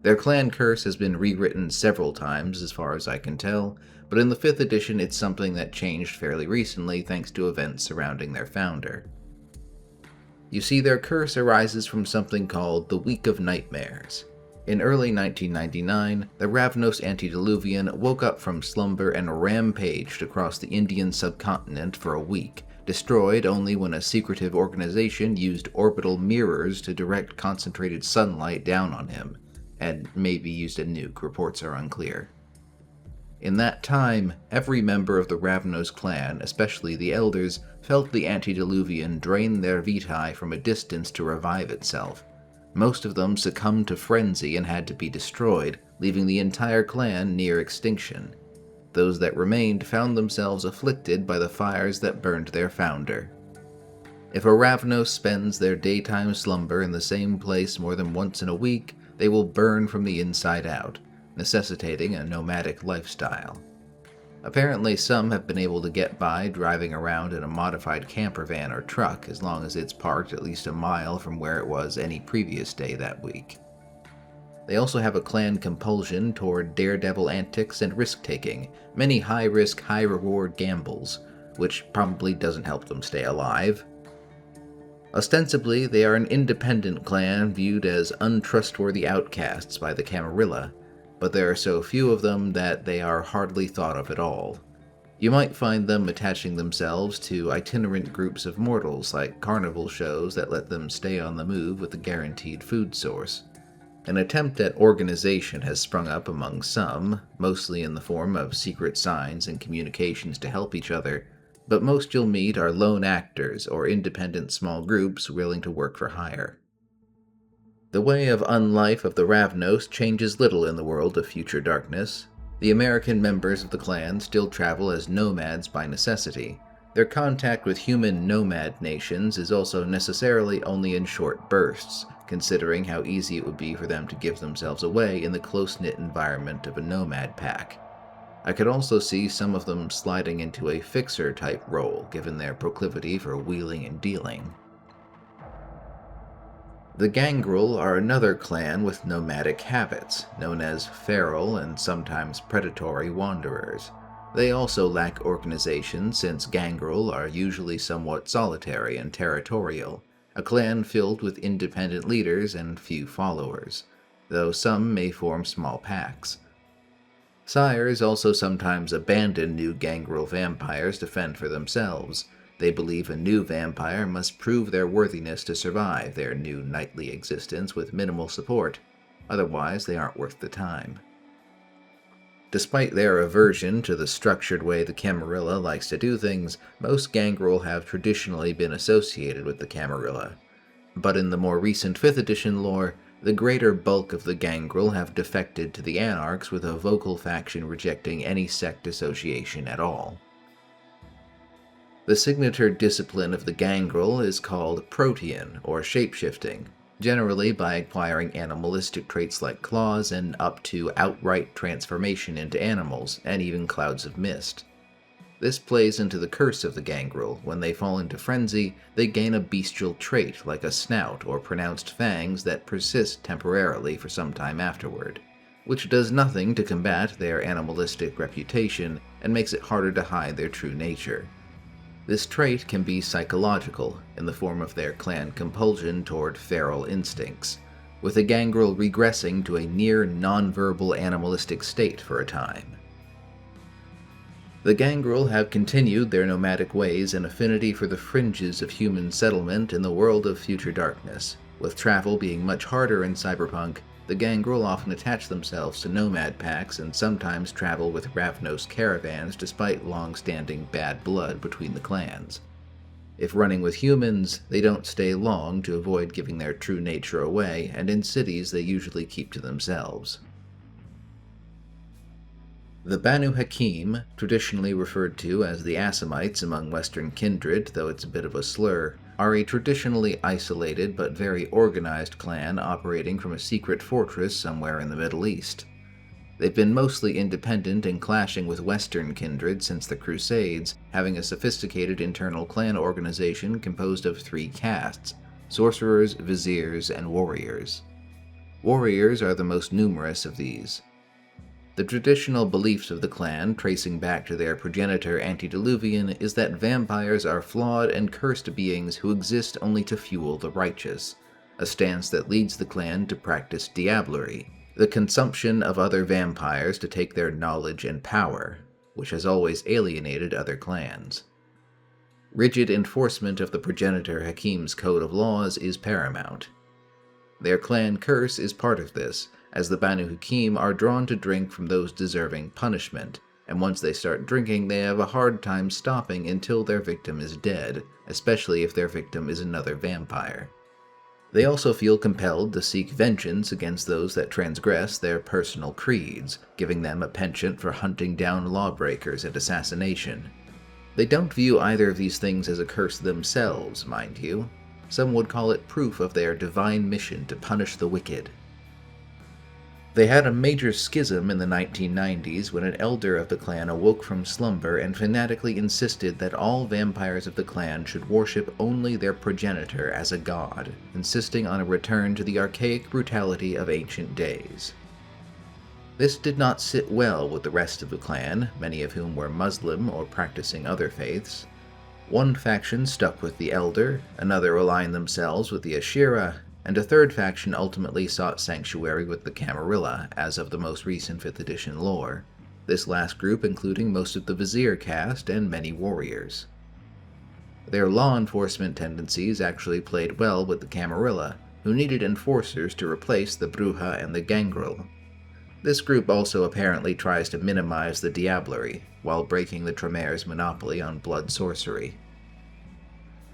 A: Their clan curse has been rewritten several times as far as I can tell, but in the 5th edition it's something that changed fairly recently thanks to events surrounding their founder. You see, their curse arises from something called the Week of Nightmares. In early 1999, the Ravnos antediluvian woke up from slumber and rampaged across the Indian subcontinent for a week, destroyed only when a secretive organization used orbital mirrors to direct concentrated sunlight down on him, and maybe used a nuke, reports are unclear. In that time, every member of the Ravnos clan, especially the elders, felt the antediluvian drain their vitae from a distance to revive itself. Most of them succumbed to frenzy and had to be destroyed, leaving the entire clan near extinction. Those that remained found themselves afflicted by the fires that burned their founder. If a Ravnos spends their daytime slumber in the same place more than once in a week, they will burn from the inside out, necessitating a nomadic lifestyle. Apparently some have been able to get by driving around in a modified camper van or truck as long as it's parked at least a mile from where it was any previous day that week. They also have a clan compulsion toward daredevil antics and risk-taking, many high-risk, high-reward gambles, which probably doesn't help them stay alive. Ostensibly, they are an independent clan viewed as untrustworthy outcasts by the Camarilla, but there are so few of them that they are hardly thought of at all. You might find them attaching themselves to itinerant groups of mortals like carnival shows that let them stay on the move with a guaranteed food source. An attempt at organization has sprung up among some, mostly in the form of secret signs and communications to help each other, but most you'll meet are lone actors or independent small groups willing to work for hire. The way of unlife of the Ravnos changes little in the world of Future Darkness. The American members of the clan still travel as nomads by necessity. Their contact with human nomad nations is also necessarily only in short bursts, considering how easy it would be for them to give themselves away in the close-knit environment of a nomad pack. I could also see some of them sliding into a fixer-type role, given their proclivity for wheeling and dealing. The Gangrel are another clan with nomadic habits, known as feral and sometimes predatory wanderers. They also lack organization since Gangrel are usually somewhat solitary and territorial, a clan filled with independent leaders and few followers, though some may form small packs. Sires also sometimes abandon new Gangrel vampires to fend for themselves. They believe a new vampire must prove their worthiness to survive their new nightly existence with minimal support, otherwise they aren't worth the time. Despite their aversion to the structured way the Camarilla likes to do things, most Gangrel have traditionally been associated with the Camarilla. But in the more recent 5th edition lore, the greater bulk of the Gangrel have defected to the Anarchs, with a vocal faction rejecting any sect association at all. The signature discipline of the Gangrel is called Protean, or shapeshifting, generally by acquiring animalistic traits like claws and up to outright transformation into animals, and even clouds of mist. This plays into the curse of the Gangrel. When they fall into frenzy, they gain a bestial trait like a snout or pronounced fangs that persist temporarily for some time afterward, which does nothing to combat their animalistic reputation and makes it harder to hide their true nature. This trait can be psychological, in the form of their clan compulsion toward feral instincts, with the gangrel regressing to a near non-verbal animalistic state for a time. The gangrel have continued their nomadic ways and affinity for the fringes of human settlement in the world of future darkness. With travel being much harder in Cyberpunk, the gangrel often attach themselves to nomad packs and sometimes travel with Ravnos caravans despite long-standing bad blood between the clans. If running with humans, they don't stay long to avoid giving their true nature away, and in cities they usually keep to themselves. The Banu Hakim, traditionally referred to as the Assamites among Western Kindred, though it's a bit of a slur, are a traditionally isolated but very organized clan operating from a secret fortress somewhere in the Middle East. They've been mostly independent and clashing with Western Kindred since the Crusades, having a sophisticated internal clan organization composed of 3 castes: sorcerers, viziers, and warriors. Warriors are the most numerous of these. The traditional beliefs of the clan, tracing back to their progenitor Antediluvian, is that vampires are flawed and cursed beings who exist only to fuel the righteous, a stance that leads the clan to practice diablerie, the consumption of other vampires to take their knowledge and power, which has always alienated other clans. Rigid enforcement of the progenitor Hakim's code of laws is paramount. Their clan curse is part of this, as the Banu Hakim are drawn to drink from those deserving punishment, and once they start drinking they have a hard time stopping until their victim is dead, especially if their victim is another vampire. They also feel compelled to seek vengeance against those that transgress their personal creeds, giving them a penchant for hunting down lawbreakers and assassination. They don't view either of these things as a curse themselves, mind you. Some would call it proof of their divine mission to punish the wicked. They had a major schism in the 1990s when an elder of the clan awoke from slumber and fanatically insisted that all vampires of the clan should worship only their progenitor as a god, insisting on a return to the archaic brutality of ancient days. This did not sit well with the rest of the clan, many of whom were Muslim or practicing other faiths. One faction stuck with the elder, another aligned themselves with the Ashira, and a third faction ultimately sought sanctuary with the Camarilla, as of the most recent 5th edition lore, this last group including most of the Vizier caste and many warriors. Their law enforcement tendencies actually played well with the Camarilla, who needed enforcers to replace the Bruja and the Gangrel. This group also apparently tries to minimize the diablerie, while breaking the Tremere's monopoly on blood sorcery.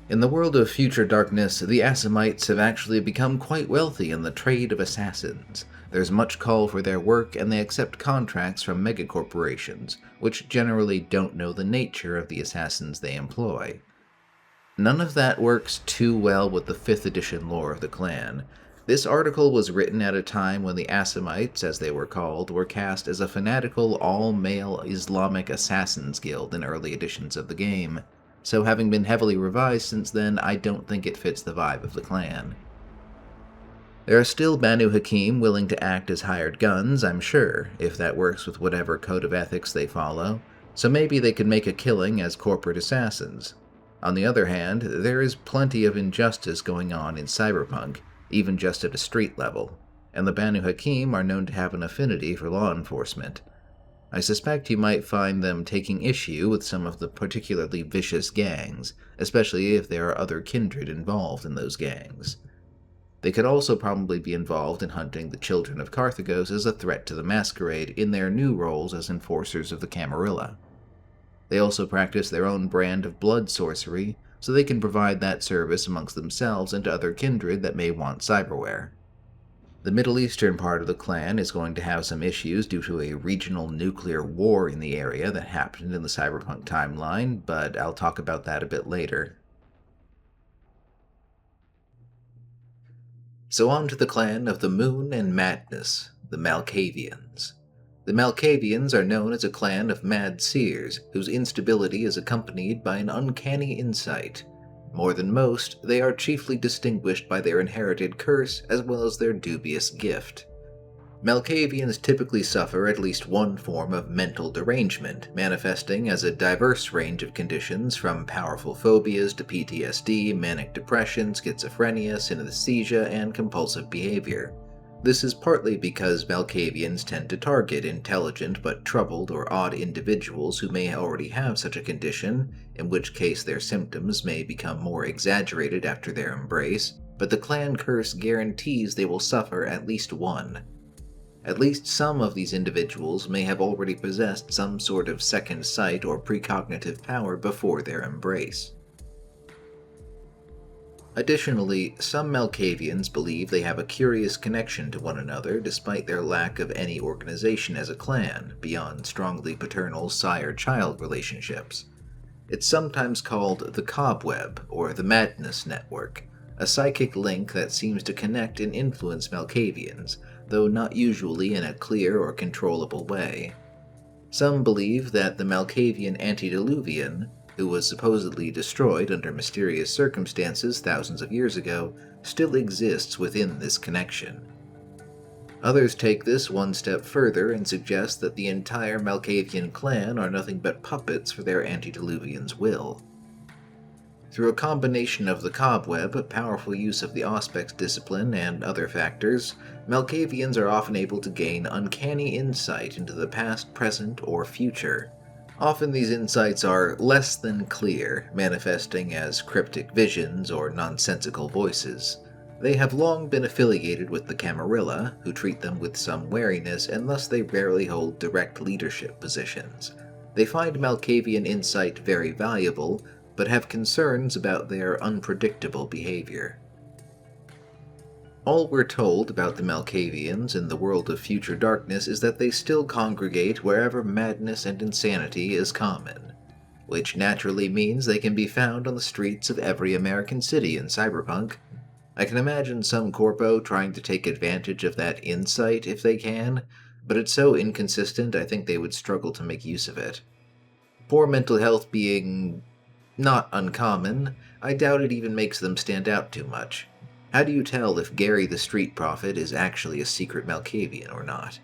A: In the world of future darkness, the Assamites have actually become quite wealthy in the trade of assassins. There's much call for their work, and they accept contracts from megacorporations, which generally don't know the nature of the assassins they employ. None of that works too well with the 5th edition lore of the clan. This article was written at a time when the Assamites, as they were called, were cast as a fanatical all-male Islamic assassins guild in early editions of the game. So having been heavily revised since then, I don't think it fits the vibe of the clan. There are still Banu Hakim willing to act as hired guns, I'm sure, if that works with whatever code of ethics they follow, so maybe they could make a killing as corporate assassins. On the other hand, there is plenty of injustice going on in Cyberpunk, even just at a street level, and the Banu Hakim are known to have an affinity for law enforcement. I suspect you might find them taking issue with some of the particularly vicious gangs, especially if there are other kindred involved in those gangs. They could also probably be involved in hunting the children of Carthagos as a threat to the Masquerade in their new roles as enforcers of the Camarilla. They also practice their own brand of blood sorcery, so they can provide that service amongst themselves and to other kindred that may want cyberware. The Middle Eastern part of the clan is going to have some issues due to a regional nuclear war in the area that happened in the Cyberpunk timeline, but I'll talk about that a bit later. So on to the clan of the Moon and Madness, the Malkavians. The Malkavians are known as a clan of mad seers, whose instability is accompanied by an uncanny insight. More than most, they are chiefly distinguished by their inherited curse as well as their dubious gift. Malkavians typically suffer at least one form of mental derangement, manifesting as a diverse range of conditions from powerful phobias to PTSD, manic depression, schizophrenia, synesthesia, and compulsive behavior. This is partly because Malkavians tend to target intelligent but troubled or odd individuals who may already have such a condition, in which case their symptoms may become more exaggerated after their embrace, but the clan curse guarantees they will suffer at least one. At least some of these individuals may have already possessed some sort of second sight or precognitive power before their embrace. Additionally, some Malkavians believe they have a curious connection to one another despite their lack of any organization as a clan, beyond strongly paternal sire-child relationships. It's sometimes called the Cobweb, or the Madness Network, a psychic link that seems to connect and influence Malkavians, though not usually in a clear or controllable way. Some believe that the Malkavian antediluvian, who was supposedly destroyed under mysterious circumstances thousands of years ago, still exists within this connection. Others take this one step further and suggest that the entire Malkavian clan are nothing but puppets for their antediluvian's will. Through a combination of the Cobweb, powerful use of the Auspex discipline, and other factors, Malkavians are often able to gain uncanny insight into the past, present, or future. Often these insights are less than clear, manifesting as cryptic visions or nonsensical voices. They have long been affiliated with the Camarilla, who treat them with some wariness, and thus they rarely hold direct leadership positions. They find Malkavian insight very valuable, but have concerns about their unpredictable behavior. All we're told about the Malkavians in the world of future darkness is that they still congregate wherever madness and insanity is common, which naturally means they can be found on the streets of every American city in Cyberpunk. I can imagine some corpo trying to take advantage of that insight if they can, but it's so inconsistent I think they would struggle to make use of it. Poor mental health being not uncommon, I doubt it even makes them stand out too much. How do you tell if Gary the Street Prophet is actually a secret Malkavian or not?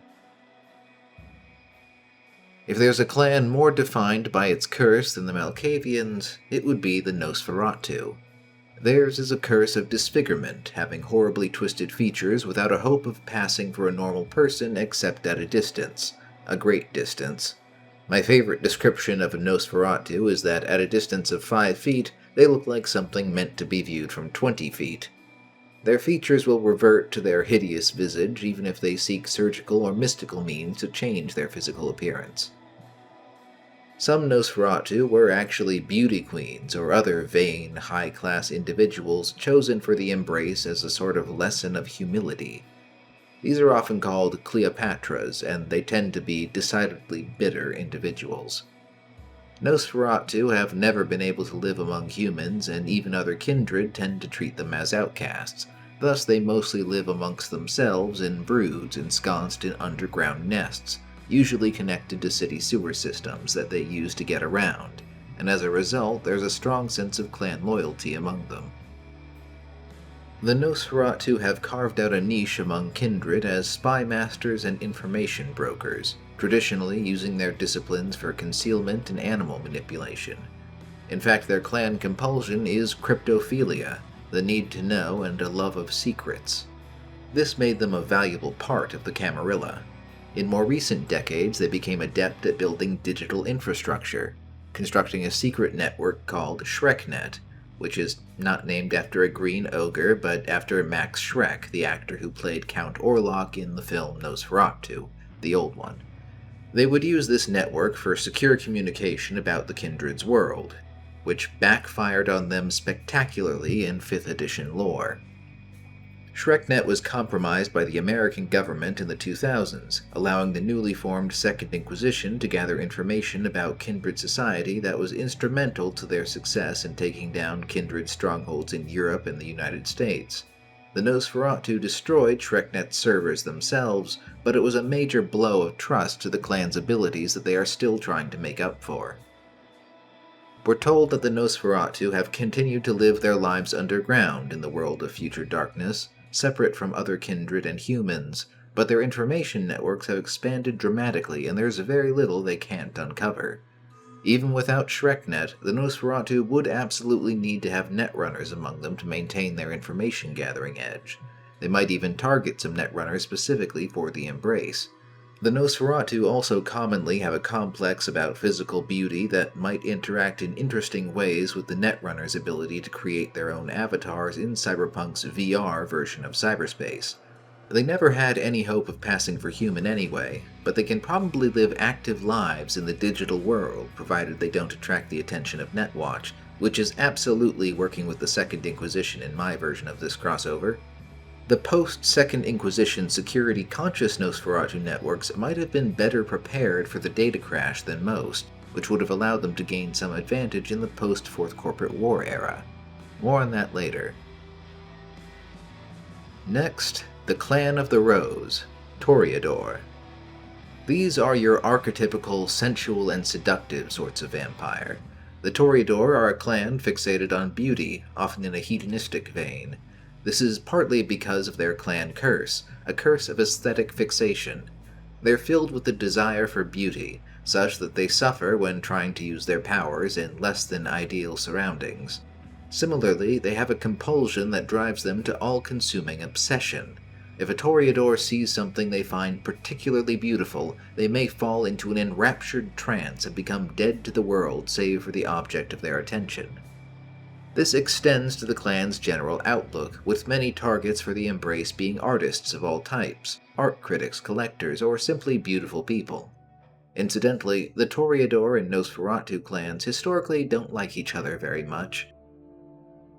A: If there's a clan more defined by its curse than the Malkavians, it would be the Nosferatu. Theirs is a curse of disfigurement, having horribly twisted features without a hope of passing for a normal person except at a distance, a great distance. My favorite description of a Nosferatu is that at a distance of 5 feet, they look like something meant to be viewed from 20 feet. Their features will revert to their hideous visage even if they seek surgical or mystical means to change their physical appearance. Some Nosferatu were actually beauty queens or other vain, high-class individuals chosen for the embrace as a sort of lesson of humility. These are often called Cleopatras, and they tend to be decidedly bitter individuals. Nosferatu have never been able to live among humans, and even other kindred tend to treat them as outcasts. Thus they mostly live amongst themselves in broods ensconced in underground nests, usually connected to city sewer systems that they use to get around, and as a result there's a strong sense of clan loyalty among them. The Nosferatu have carved out a niche among kindred as spy masters and information brokers, traditionally using their disciplines for concealment and animal manipulation. In fact, their clan compulsion is cryptophilia, the need to know and a love of secrets. This made them a valuable part of the Camarilla. In more recent decades, they became adept at building digital infrastructure, constructing a secret network called ShrekNet, which is not named after a green ogre, but after Max Schreck, the actor who played Count Orlok in the film Nosferatu, the old one. They would use this network for secure communication about the Kindred's world, which backfired on them spectacularly in 5th edition lore. ShrekNet was compromised by the American government in the 2000s, allowing the newly formed Second Inquisition to gather information about Kindred society that was instrumental to their success in taking down Kindred strongholds in Europe and the United States. The Nosferatu destroyed ShrekNet's servers themselves, but it was a major blow of trust to the clan's abilities that they are still trying to make up for. We're told that the Nosferatu have continued to live their lives underground in the world of future darkness, separate from other kindred and humans, but their information networks have expanded dramatically and there's very little they can't uncover. Even without ShrekNet, the Nosferatu would absolutely need to have netrunners among them to maintain their information gathering edge. They might even target some netrunners specifically for the Embrace. The Nosferatu also commonly have a complex about physical beauty that might interact in interesting ways with the Netrunners' ability to create their own avatars in Cyberpunk's VR version of cyberspace. They never had any hope of passing for human anyway, but they can probably live active lives in the digital world, provided they don't attract the attention of Netwatch, which is absolutely working with the Second Inquisition in my version of this crossover. The post-Second Inquisition security-conscious Nosferatu networks might have been better prepared for the data crash than most, which would have allowed them to gain some advantage in the post-Fourth Corporate War era. More on that later. Next, the Clan of the Rose, Toreador. These are your archetypical sensual and seductive sorts of vampire. The Toreador are a clan fixated on beauty, often in a hedonistic vein. This is partly because of their clan curse, a curse of aesthetic fixation. They're filled with the desire for beauty, such that they suffer when trying to use their powers in less than ideal surroundings. Similarly, they have a compulsion that drives them to all-consuming obsession. If a Toreador sees something they find particularly beautiful, they may fall into an enraptured trance and become dead to the world save for the object of their attention. This extends to the clan's general outlook, with many targets for the Embrace being artists of all types, art critics, collectors, or simply beautiful people. Incidentally, the Toreador and Nosferatu clans historically don't like each other very much.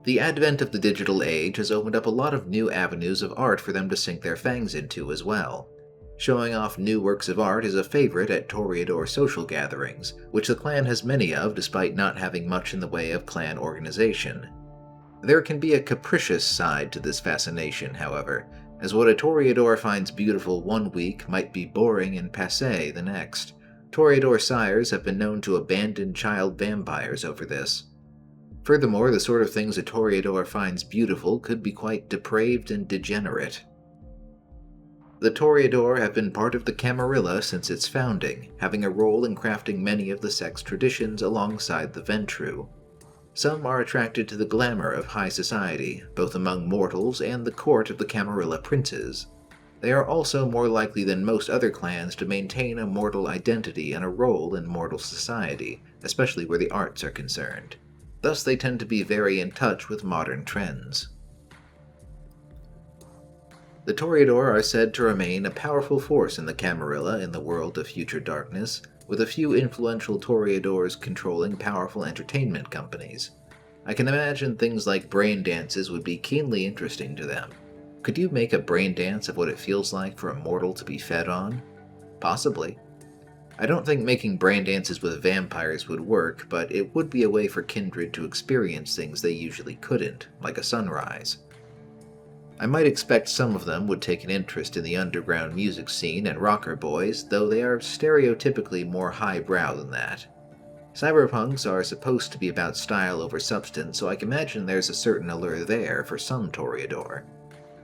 A: The advent of the digital age has opened up a lot of new avenues of art for them to sink their fangs into as well. Showing off new works of art is a favorite at Toreador social gatherings, which the clan has many of despite not having much in the way of clan organization. There can be a capricious side to this fascination, however, as what a Toreador finds beautiful one week might be boring and passé the next. Toreador sires have been known to abandon child vampires over this. Furthermore, the sort of things a Toreador finds beautiful could be quite depraved and degenerate. The Toreador have been part of the Camarilla since its founding, having a role in crafting many of the sect's traditions alongside the Ventru. Some are attracted to the glamour of high society, both among mortals and the court of the Camarilla princes. They are also more likely than most other clans to maintain a mortal identity and a role in mortal society, especially where the arts are concerned. Thus they tend to be very in touch with modern trends. The Toreador are said to remain a powerful force in the Camarilla in the world of future darkness, with a few influential Toreadors controlling powerful entertainment companies. I can imagine things like brain dances would be keenly interesting to them. Could you make a brain dance of what it feels like for a mortal to be fed on? Possibly. I don't think making brain dances with vampires would work, but it would be a way for Kindred to experience things they usually couldn't, like a sunrise. I might expect some of them would take an interest in the underground music scene and rocker boys, though they are stereotypically more highbrow than that. Cyberpunks are supposed to be about style over substance, so I can imagine there's a certain allure there for some Toreador.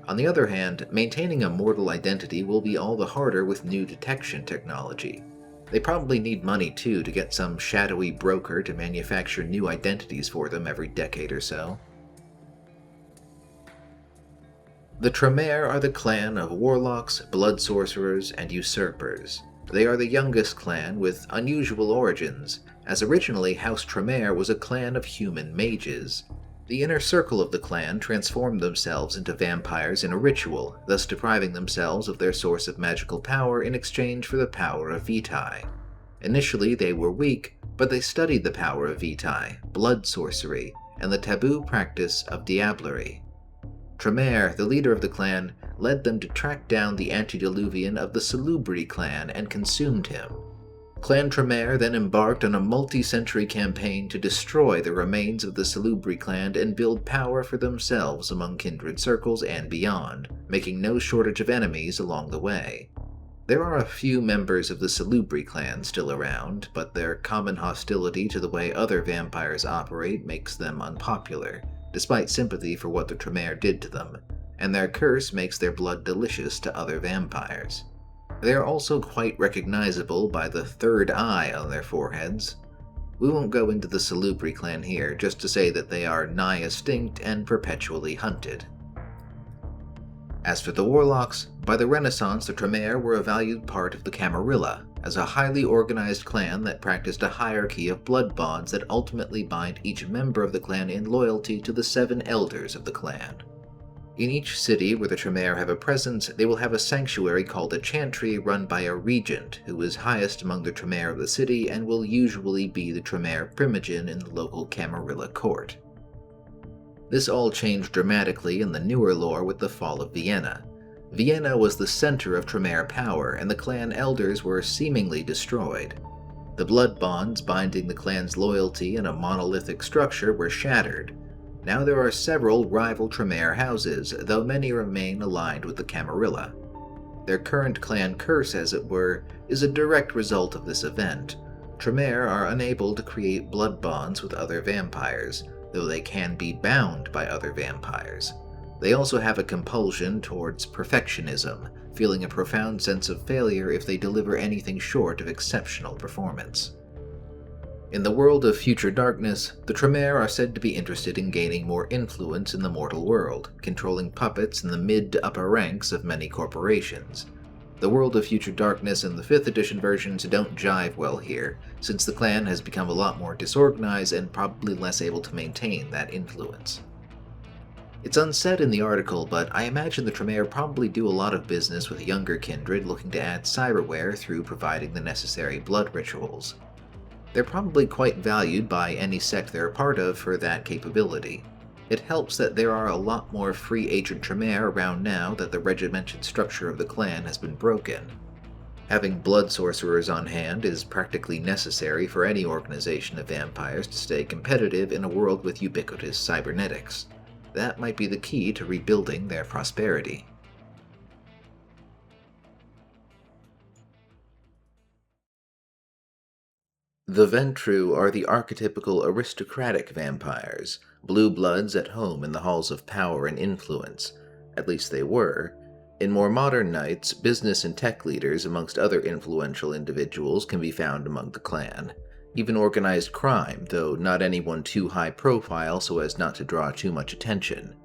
A: On the other hand, maintaining a mortal identity will be all the harder with new detection technology. They probably need money too to get some shadowy broker to manufacture new identities for them every decade or so. The Tremere are the clan of warlocks, blood sorcerers, and usurpers. They are the youngest clan with unusual origins, as originally House Tremere was a clan of human mages. The inner circle of the clan transformed themselves into vampires in a ritual, thus depriving themselves of their source of magical power in exchange for the power of Vitae. Initially they were weak, but they studied the power of Vitae, blood sorcery, and the taboo practice of diablerie. Tremere, the leader of the clan, led them to track down the antediluvian of the Salubri clan and consumed him. Clan Tremere then embarked on a multi-century campaign to destroy the remains of the Salubri clan and build power for themselves among kindred circles and beyond, making no shortage of enemies along the way. There are a few members of the Salubri clan still around, but their common hostility to the way other vampires operate makes them unpopular, despite sympathy for what the Tremere did to them. and their curse makes their blood delicious to other vampires. They are also quite recognizable by the third eye on their foreheads. We won't go into the Salubri clan here, just to say that they are nigh extinct and perpetually hunted. As for the Warlocks, by the Renaissance the Tremere were a valued part of the Camarilla, as a highly organized clan that practiced a hierarchy of blood bonds that ultimately bind each member of the clan in loyalty to the 7 elders of the clan. In each city where the Tremere have a presence, they will have a sanctuary called a chantry run by a regent, who is highest among the Tremere of the city and will usually be the Tremere primogen in the local Camarilla court. This all changed dramatically in the newer lore with the fall of Vienna. Vienna was the center of Tremere power, and the clan elders were seemingly destroyed. The blood bonds binding the clan's loyalty in a monolithic structure were shattered. Now there are several rival Tremere houses, though many remain aligned with the Camarilla. Their current clan curse, as it were, is a direct result of this event. Tremere are unable to create blood bonds with other vampires, though they can be bound by other vampires. They also have a compulsion towards perfectionism, feeling a profound sense of failure if they deliver anything short of exceptional performance. In the world of future darkness, the Tremere are said to be interested in gaining more influence in the mortal world, controlling puppets in the mid to upper ranks of many corporations. The world of future darkness and the 5th edition versions don't jive well here, since the clan has become a lot more disorganized and probably less able to maintain that influence. It's unsaid in the article, but I imagine the Tremere probably do a lot of business with younger kindred looking to add cyberware through providing the necessary blood rituals. They're probably quite valued by any sect they're a part of for that capability. It helps that there are a lot more free agent Tremere around now that the regimented structure of the clan has been broken. Having blood sorcerers on hand is practically necessary for any organization of vampires to stay competitive in a world with ubiquitous cybernetics. That might be the key to rebuilding their prosperity. The Ventru are the archetypical aristocratic vampires, blue bloods at home in the halls of power and influence. At least they were. In more modern nights, business and tech leaders, amongst other influential individuals, can be found among the clan. Even organized crime, though not anyone too high profile so as not to draw too much attention.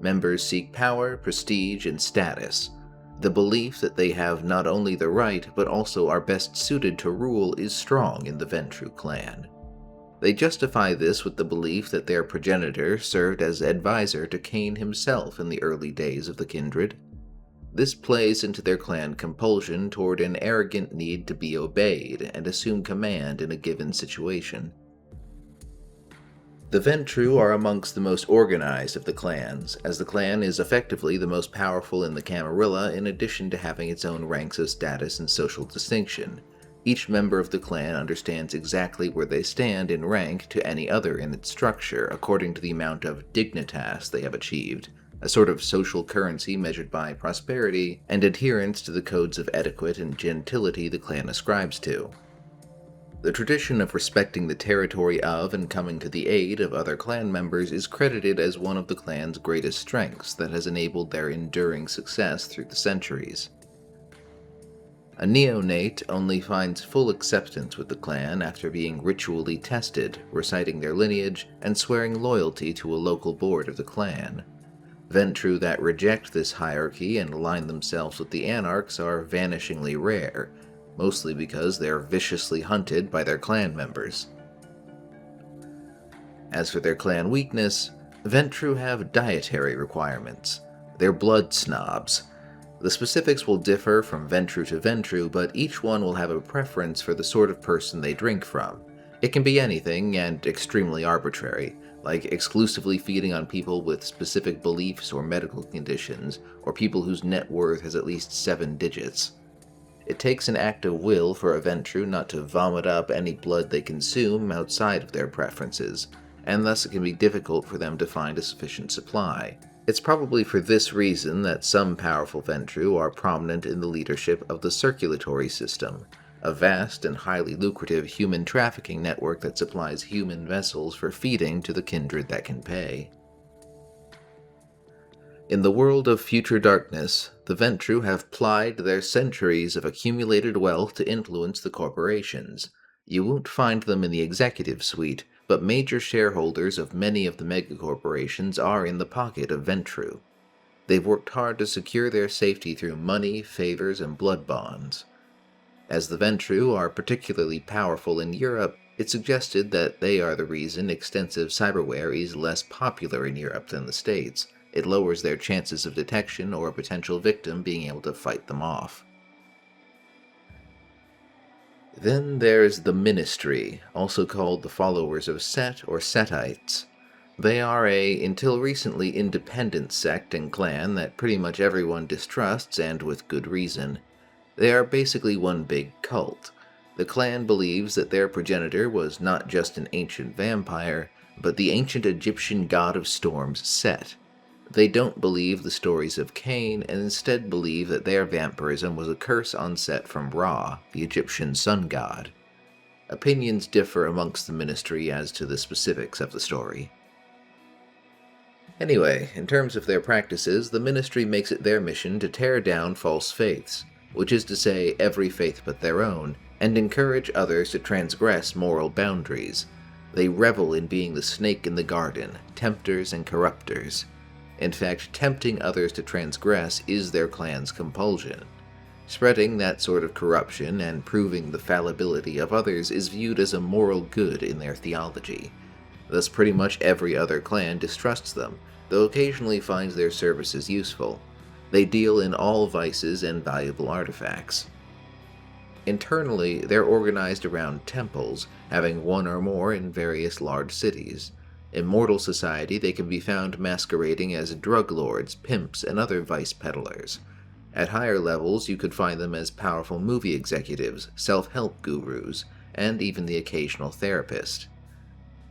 A: Members seek power, prestige, and status. The belief that they have not only the right, but also are best suited to rule is strong in the Ventru clan. They justify this with the belief that their progenitor served as advisor to Cain himself in the early days of the Kindred. This plays into their clan compulsion toward an arrogant need to be obeyed and assume command in a given situation. The Ventru are amongst the most organized of the clans, as the clan is effectively the most powerful in the Camarilla in addition to having its own ranks of status and social distinction. Each member of the clan understands exactly where they stand in rank to any other in its structure according to the amount of dignitas they have achieved, a sort of social currency measured by prosperity and adherence to the codes of etiquette and gentility the clan ascribes to. The tradition of respecting the territory of and coming to the aid of other clan members is credited as one of the clan's greatest strengths that has enabled their enduring success through the centuries. A neonate only finds full acceptance with the clan after being ritually tested, reciting their lineage, and swearing loyalty to a local board of the clan. Ventru that reject this hierarchy and align themselves with the Anarchs are vanishingly rare, mostly because they are viciously hunted by their clan members. As for their clan weakness, Ventru have dietary requirements. They're blood snobs. The specifics will differ from Ventru to Ventru, but each one will have a preference for the sort of person they drink from. It can be anything, and extremely arbitrary, like exclusively feeding on people with specific beliefs or medical conditions, or people whose net worth has at least 7 digits. It takes an act of will for a Ventru not to vomit up any blood they consume outside of their preferences, and thus it can be difficult for them to find a sufficient supply. It's probably for this reason that some powerful Ventru are prominent in the leadership of the circulatory system, a vast and highly lucrative human trafficking network that supplies human vessels for feeding to the kindred that can pay. In the world of future darkness, the Ventru have plied their centuries of accumulated wealth to influence the corporations. You won't find them in the executive suite, but major shareholders of many of the megacorporations are in the pocket of Ventru. They've worked hard to secure their safety through money, favors, and blood bonds. As the Ventru are particularly powerful in Europe, it's suggested that they are the reason extensive cyberware is less popular in Europe than the States. It lowers their chances of detection or a potential victim being able to fight them off. Then there's the Ministry, also called the followers of Set or Setites. They are a, until recently, independent sect and clan that pretty much everyone distrusts, and with good reason. They are basically one big cult. The clan believes that their progenitor was not just an ancient vampire, but the ancient Egyptian god of storms, Set. They don't believe the stories of Cain, and instead believe that their vampirism was a curse on Set from Ra, the Egyptian sun god. Opinions differ amongst the Ministry as to the specifics of the story. Anyway, in terms of their practices, the Ministry makes it their mission to tear down false faiths, which is to say every faith but their own, and encourage others to transgress moral boundaries. They revel in being the snake in the garden, tempters and corrupters. In fact, tempting others to transgress is their clan's compulsion. Spreading that sort of corruption and proving the fallibility of others is viewed as a moral good in their theology. Thus pretty much every other clan distrusts them, though occasionally finds their services useful. They deal in all vices and valuable artifacts. Internally, they're organized around temples, having one or more in various large cities. In mortal society, they can be found masquerading as drug lords, pimps, and other vice peddlers. At higher levels, you could find them as powerful movie executives, self-help gurus, and even the occasional therapist.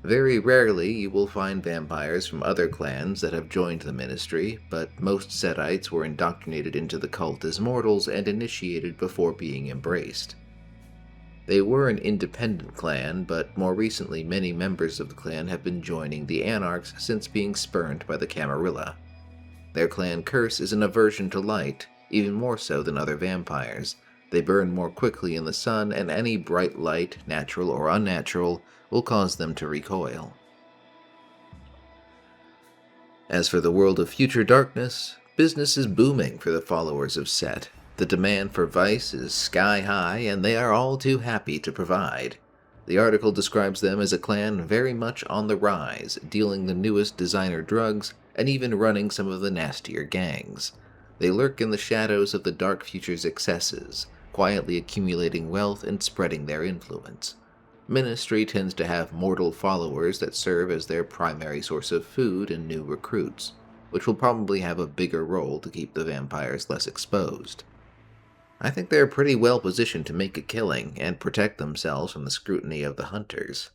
A: Very rarely you will find vampires from other clans that have joined the Ministry, but most Setites were indoctrinated into the cult as mortals and initiated before being embraced. They were an independent clan, but more recently many members of the clan have been joining the Anarchs since being spurned by the Camarilla. Their clan curse is an aversion to light, even more so than other vampires. They burn more quickly in the sun, and any bright light, natural or unnatural, will cause them to recoil. As for the world of future darkness, business is booming for the followers of Set. The demand for vice is sky high, and they are all too happy to provide. The article describes them as a clan very much on the rise, dealing the newest designer drugs, and even running some of the nastier gangs. They lurk in the shadows of the dark future's excesses, quietly accumulating wealth and spreading their influence. Ministry tends to have mortal followers that serve as their primary source of food and new recruits, which will probably have a bigger role to keep the vampires less exposed. I think they're pretty well positioned to make a killing and protect themselves from the scrutiny of the hunters.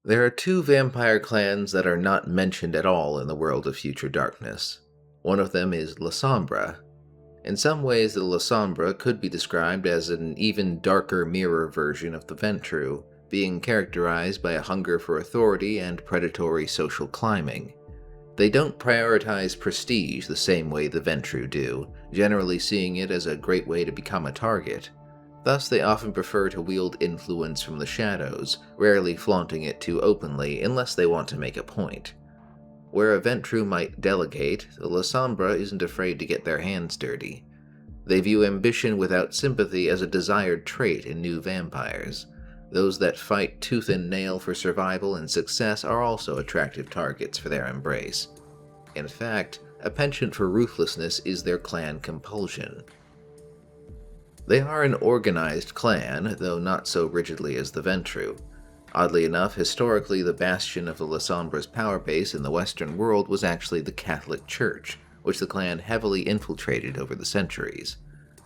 A: There are two vampire clans that are not mentioned at all in the world of future darkness. One of them is La Sombra. In some ways, the La Sombra could be described as an even darker mirror version of the Ventru, being characterized by a hunger for authority and predatory social climbing. They don't prioritize prestige the same way the Ventru do, generally seeing it as a great way to become a target. Thus, they often prefer to wield influence from the shadows, rarely flaunting it too openly unless they want to make a point. Where a Ventru might delegate, the La Sombra isn't afraid to get their hands dirty. They view ambition without sympathy as a desired trait in new vampires. Those that fight tooth and nail for survival and success are also attractive targets for their embrace. In fact, a penchant for ruthlessness is their clan compulsion. They are an organized clan, though not so rigidly as the Ventru. Oddly enough, historically the bastion of the La Sombra's power base in the Western world was actually the Catholic Church, which the clan heavily infiltrated over the centuries.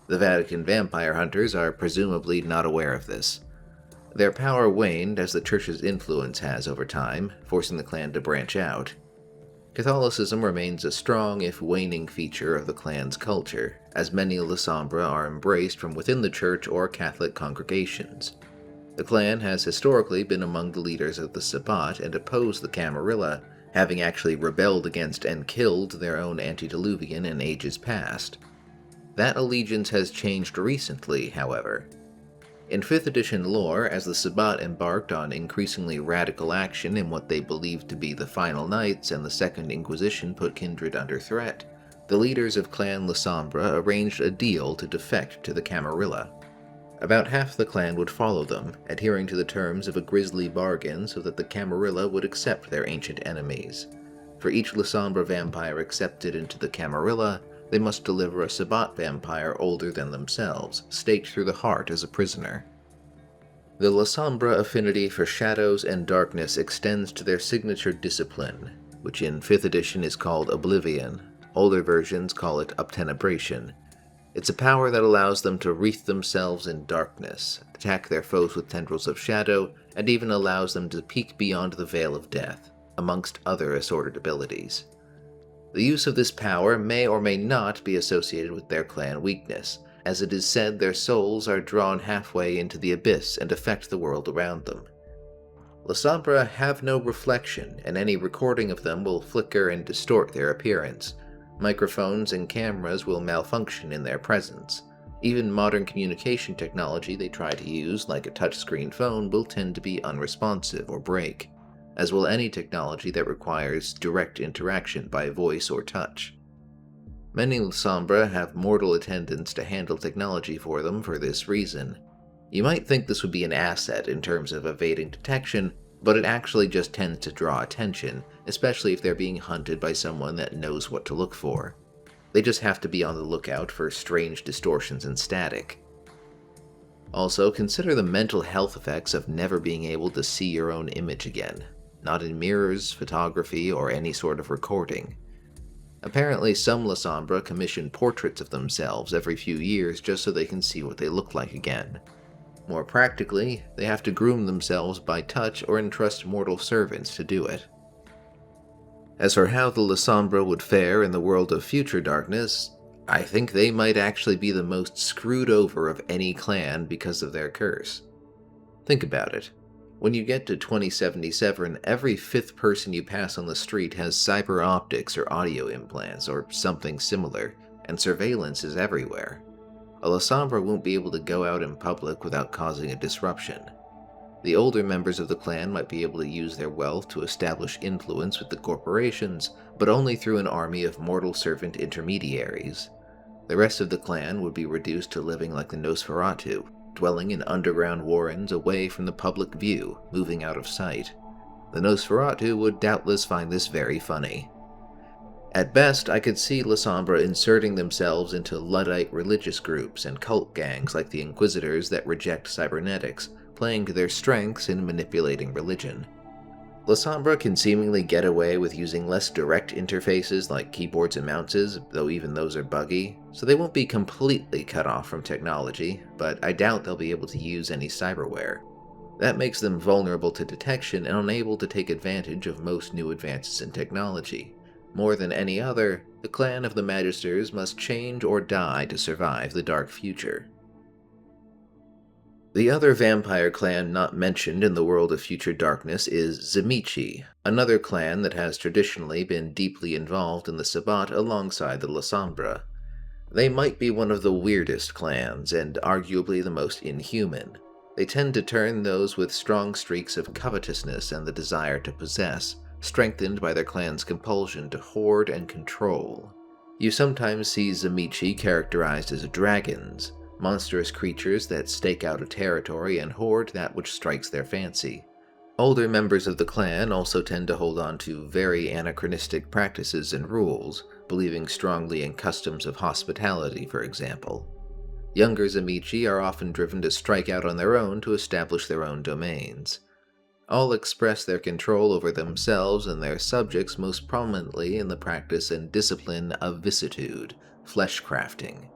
A: The Vatican vampire hunters are presumably not aware of this. Their power waned as the Church's influence has over time, forcing the clan to branch out. Catholicism remains a strong, if waning, feature of the clan's culture, as many La Sombra are embraced from within the Church or Catholic congregations. The clan has historically been among the leaders of the Sabbat and opposed the Camarilla, having actually rebelled against and killed their own antediluvian in ages past. That allegiance has changed recently, however. In 5th edition lore, as the Sabbat embarked on increasingly radical action in what they believed to be the Final Nights and the Second Inquisition put Kindred under threat, the leaders of Clan Lasombra arranged a deal to defect to the Camarilla. About half the clan would follow them, adhering to the terms of a grisly bargain so that the Camarilla would accept their ancient enemies. For each Lasombra vampire accepted into the Camarilla, they must deliver a Sabbat vampire older than themselves, staked through the heart as a prisoner. The Lasombra affinity for shadows and darkness extends to their signature discipline, which in 5th edition is called Oblivion. Older versions call it Obtenebration. It's a power that allows them to wreath themselves in darkness, attack their foes with tendrils of shadow, and even allows them to peek beyond the veil of death, amongst other assorted abilities. The use of this power may or may not be associated with their clan weakness, as it is said their souls are drawn halfway into the abyss and affect the world around them. Lasombra have no reflection, and any recording of them will flicker and distort their appearance. Microphones and cameras will malfunction in their presence. Even modern communication technology they try to use, like a touchscreen phone, will tend to be unresponsive or break, as will any technology that requires direct interaction by voice or touch. Many Lasombra have mortal attendants to handle technology for them for this reason. You might think this would be an asset in terms of evading detection, but it actually just tends to draw attention, especially if they're being hunted by someone that knows what to look for. They just have to be on the lookout for strange distortions and static. Also, consider the mental health effects of never being able to see your own image again, not in mirrors, photography, or any sort of recording. Apparently, some Lasombra commission portraits of themselves every few years just so they can see what they look like again. More practically, they have to groom themselves by touch or entrust mortal servants to do it. As for how the Lasombra would fare in the world of future darkness, I think they might actually be the most screwed over of any clan because of their curse. Think about it. When you get to 2077, every 5th person you pass on the street has cyber optics or audio implants or something similar, and surveillance is everywhere. A Lasombra won't be able to go out in public without causing a disruption. The older members of the clan might be able to use their wealth to establish influence with the corporations, but only through an army of mortal servant intermediaries. The rest of the clan would be reduced to living like the Nosferatu, dwelling in underground warrens away from the public view, moving out of sight. The Nosferatu would doubtless find this very funny. At best, I could see Lasombra inserting themselves into Luddite religious groups and cult gangs like the Inquisitors that reject cybernetics, playing to their strengths in manipulating religion. Lasombra can seemingly get away with using less direct interfaces like keyboards and mouses, though even those are buggy, so they won't be completely cut off from technology, but I doubt they'll be able to use any cyberware. That makes them vulnerable to detection and unable to take advantage of most new advances in technology. More than any other, the clan of the Magisters must change or die to survive the dark future. The other vampire clan not mentioned in the world of future darkness is Tzimisce, another clan that has traditionally been deeply involved in the Sabbat alongside the Lasombra. They might be one of the weirdest clans, and arguably the most inhuman. They tend to turn those with strong streaks of covetousness and the desire to possess, strengthened by their clan's compulsion to hoard and control. You sometimes see Tzimisce characterized as dragons, monstrous creatures that stake out a territory and hoard that which strikes their fancy. Older members of the clan also tend to hold on to very anachronistic practices and rules, believing strongly in customs of hospitality, for example. Younger Tzimisce are often driven to strike out on their own to establish their own domains. All express their control over themselves and their subjects most prominently in the practice and discipline of vicissitude, flesh crafting.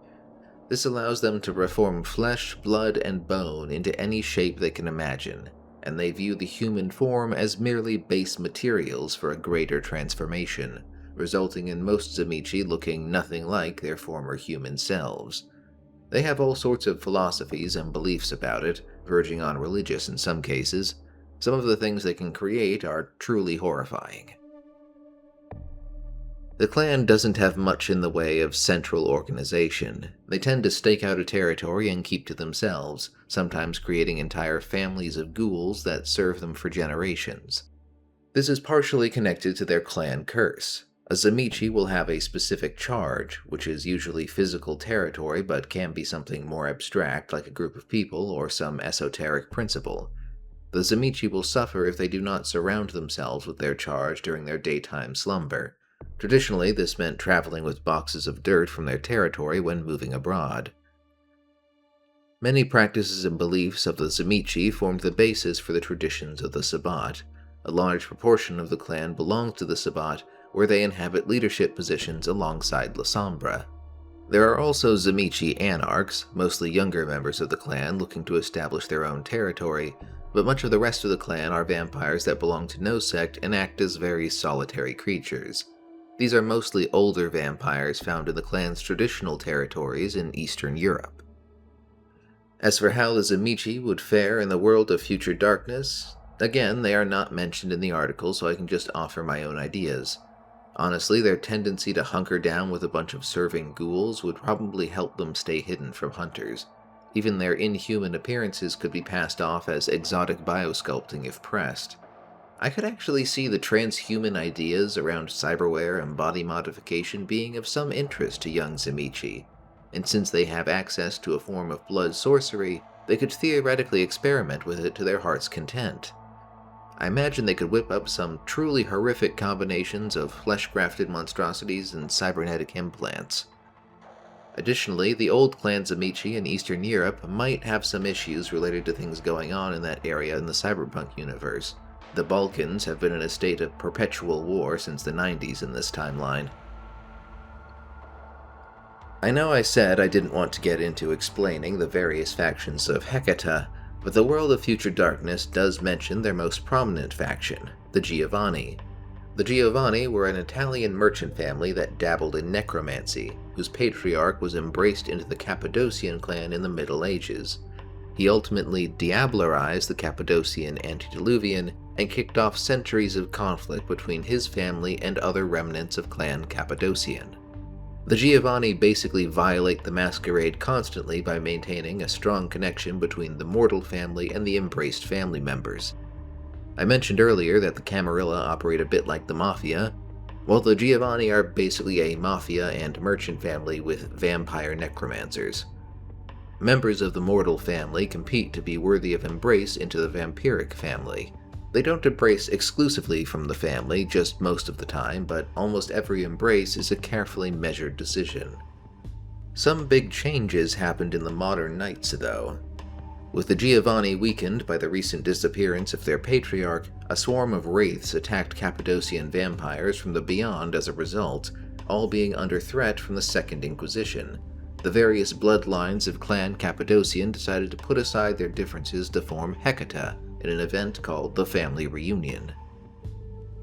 A: This allows them to reform flesh, blood, and bone into any shape they can imagine, and they view the human form as merely base materials for a greater transformation, resulting in most Tzimisce looking nothing like their former human selves. They have all sorts of philosophies and beliefs about it, verging on religious in some cases. Some of the things they can create are truly horrifying. The clan doesn't have much in the way of central organization. They tend to stake out a territory and keep to themselves, sometimes creating entire families of ghouls that serve them for generations. This is partially connected to their clan curse. A Zamichi will have a specific charge, which is usually physical territory but can be something more abstract like a group of people or some esoteric principle. The Zamichi will suffer if they do not surround themselves with their charge during their daytime slumber. Traditionally, this meant traveling with boxes of dirt from their territory when moving abroad. Many practices and beliefs of the Zamichi formed the basis for the traditions of the Sabbat. A large proportion of the clan belongs to the Sabbat, where they inhabit leadership positions alongside La Sombra. There are also Zamichi Anarchs, mostly younger members of the clan looking to establish their own territory, but much of the rest of the clan are vampires that belong to no sect and act as very solitary creatures. These are mostly older vampires found in the clan's traditional territories in Eastern Europe. As for how the Zamichi would fare in the world of future darkness, again, they are not mentioned in the article, so I can just offer my own ideas. Honestly, their tendency to hunker down with a bunch of serving ghouls would probably help them stay hidden from hunters. Even their inhuman appearances could be passed off as exotic biosculpting if pressed. I could actually see the transhuman ideas around cyberware and body modification being of some interest to young Zamichi, and since they have access to a form of blood sorcery, they could theoretically experiment with it to their heart's content. I imagine they could whip up some truly horrific combinations of flesh-grafted monstrosities and cybernetic implants. Additionally, the old clan Zamichi in Eastern Europe might have some issues related to things going on in that area in the Cyberpunk universe. The Balkans have been in a state of perpetual war since the 90s in this timeline. I know I said I didn't want to get into explaining the various factions of Hecata, but the World of Future Darkness does mention their most prominent faction, the Giovanni. The Giovanni were an Italian merchant family that dabbled in necromancy, whose patriarch was embraced into the Cappadocian clan in the Middle Ages. He ultimately diablerized the Cappadocian antediluvian and kicked off centuries of conflict between his family and other remnants of Clan Cappadocian. The Giovanni basically violate the Masquerade constantly by maintaining a strong connection between the mortal family and the embraced family members. I mentioned earlier that the Camarilla operate a bit like the Mafia. Well, the Giovanni are basically a Mafia and merchant family with vampire necromancers. Members of the mortal family compete to be worthy of embrace into the vampiric family. They don't embrace exclusively from the family just most of the time, but almost every embrace is a carefully measured decision. Some big changes happened in the modern Knights, though. With the Giovanni weakened by the recent disappearance of their patriarch, a swarm of wraiths attacked Cappadocian vampires from the beyond as a result, all being under threat from the Second Inquisition. The various bloodlines of Clan Cappadocian decided to put aside their differences to form Hecata in an event called the Family Reunion.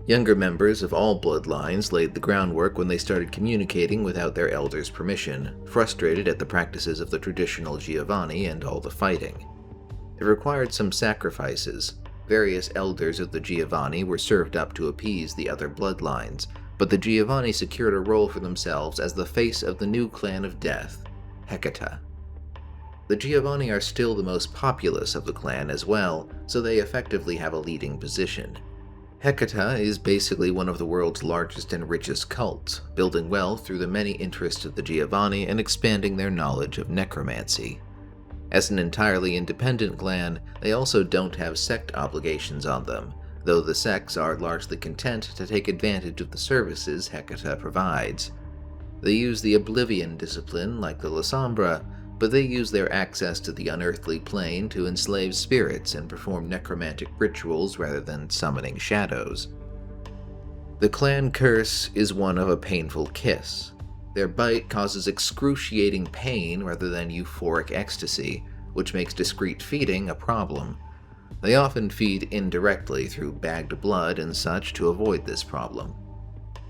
A: Younger members of all bloodlines laid the groundwork when they started communicating without their elders' permission, frustrated at the practices of the traditional Giovanni and all the fighting. It required some sacrifices. Various elders of the Giovanni were served up to appease the other bloodlines, but the Giovanni secured a role for themselves as the face of the new clan of death, Hecata. The Giovanni are still the most populous of the clan as well, so they effectively have a leading position. Hecata is basically one of the world's largest and richest cults, building wealth through the many interests of the Giovanni and expanding their knowledge of necromancy. As an entirely independent clan, they also don't have sect obligations on them, though the sects are largely content to take advantage of the services Hecata provides. They use the Oblivion discipline like the La Sombra, but they use their access to the unearthly plane to enslave spirits and perform necromantic rituals rather than summoning shadows. The clan curse is one of a painful kiss. Their bite causes excruciating pain rather than euphoric ecstasy, which makes discreet feeding a problem. They often feed indirectly through bagged blood and such to avoid this problem.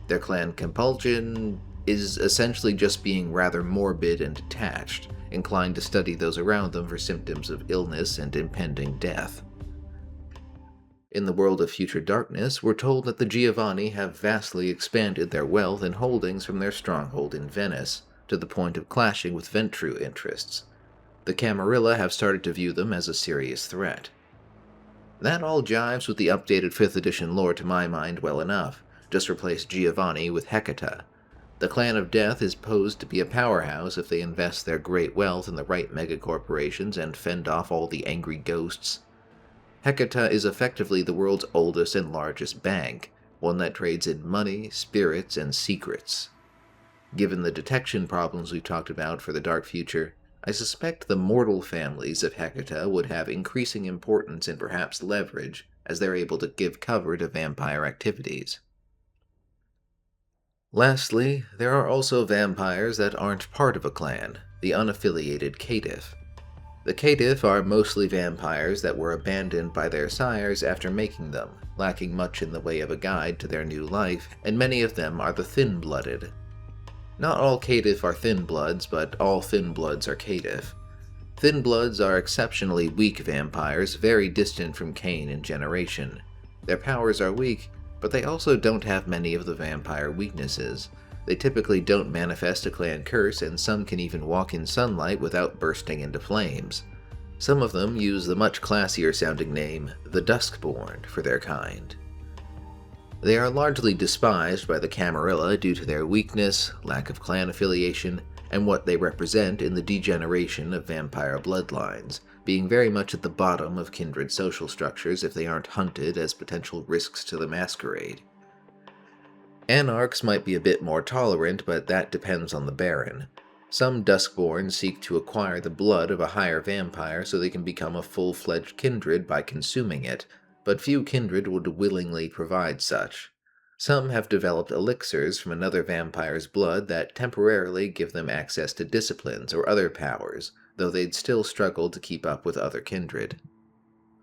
A: Their clan compulsion is essentially just being rather morbid and detached, inclined to study those around them for symptoms of illness and impending death. In the world of Future Darkness, we're told that the Giovanni have vastly expanded their wealth and holdings from their stronghold in Venice, to the point of clashing with Ventru interests. The Camarilla have started to view them as a serious threat. That all jives with the updated 5th edition lore to my mind well enough. Just replace Giovanni with Hecata. The Clan of Death is posed to be a powerhouse if they invest their great wealth in the right megacorporations and fend off all the angry ghosts. Hecata is effectively the world's oldest and largest bank, one that trades in money, spirits, and secrets. Given the detection problems we've talked about for the dark future, I suspect the mortal families of Hecata would have increasing importance and perhaps leverage, as they're able to give cover to vampire activities. Lastly, there are also vampires that aren't part of a clan, the unaffiliated Caitiff. The Caitiff are mostly vampires that were abandoned by their sires after making them, lacking much in the way of a guide to their new life, and many of them are the thin-blooded. Not all Caitiff are thin-bloods, but all thin-bloods are Caitiff. Thin-bloods are exceptionally weak vampires, very distant from Cain in generation. Their powers are weak, but they also don't have many of the vampire weaknesses. They typically don't manifest a clan curse, and some can even walk in sunlight without bursting into flames. Some of them use the much classier sounding name, the Duskborn, for their kind. They are largely despised by the Camarilla due to their weakness, lack of clan affiliation, and what they represent in the degeneration of vampire bloodlines, being very much at the bottom of Kindred social structures if they aren't hunted as potential risks to the Masquerade. Anarchs might be a bit more tolerant, but that depends on the Baron. Some Duskborn seek to acquire the blood of a higher vampire so they can become a full-fledged Kindred by consuming it, but few Kindred would willingly provide such. Some have developed elixirs from another vampire's blood that temporarily give them access to disciplines or other powers, though they'd still struggle to keep up with other Kindred.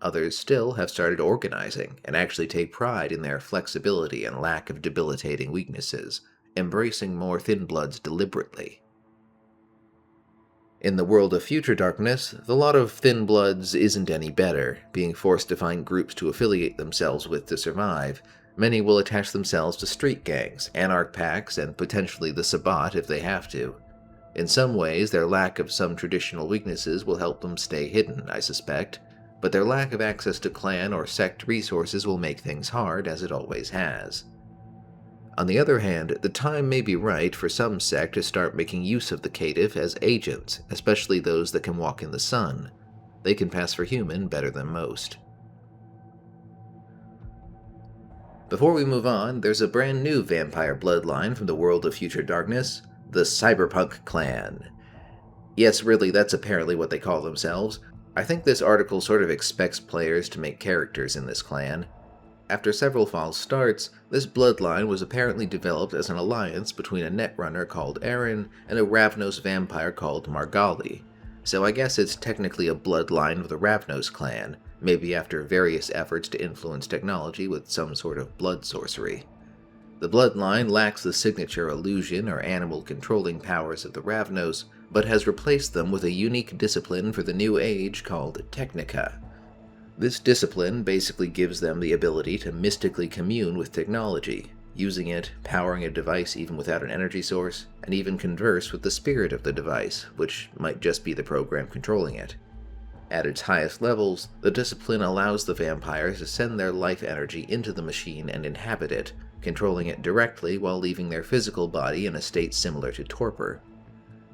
A: Others still have started organizing, and actually take pride in their flexibility and lack of debilitating weaknesses, embracing more thin-bloods deliberately. In the world of Future Darkness, the lot of thin-bloods isn't any better, being forced to find groups to affiliate themselves with to survive. Many will attach themselves to street gangs, anarch packs, and potentially the Sabbat if they have to. In some ways, their lack of some traditional weaknesses will help them stay hidden, I suspect, but their lack of access to clan or sect resources will make things hard, as it always has. On the other hand, the time may be right for some sect to start making use of the Caitiff as agents, especially those that can walk in the sun. They can pass for human better than most. Before we move on, there's a brand new vampire bloodline from the world of Future Darkness, the Cyberpunk clan. Yes, really, that's apparently what they call themselves. I think this article sort of expects players to make characters in this clan. After several false starts, this bloodline was apparently developed as an alliance between a netrunner called Aaron and a Ravnos vampire called Margali. So I guess it's technically a bloodline of the Ravnos clan, maybe after various efforts to influence technology with some sort of blood sorcery. The bloodline lacks the signature illusion or animal controlling powers of the Ravnos, but has replaced them with a unique discipline for the new age called Technica. This discipline basically gives them the ability to mystically commune with technology, using it, powering a device even without an energy source, and even converse with the spirit of the device, which might just be the program controlling it. At its highest levels, the discipline allows the vampires to send their life energy into the machine and inhabit it, controlling it directly while leaving their physical body in a state similar to torpor.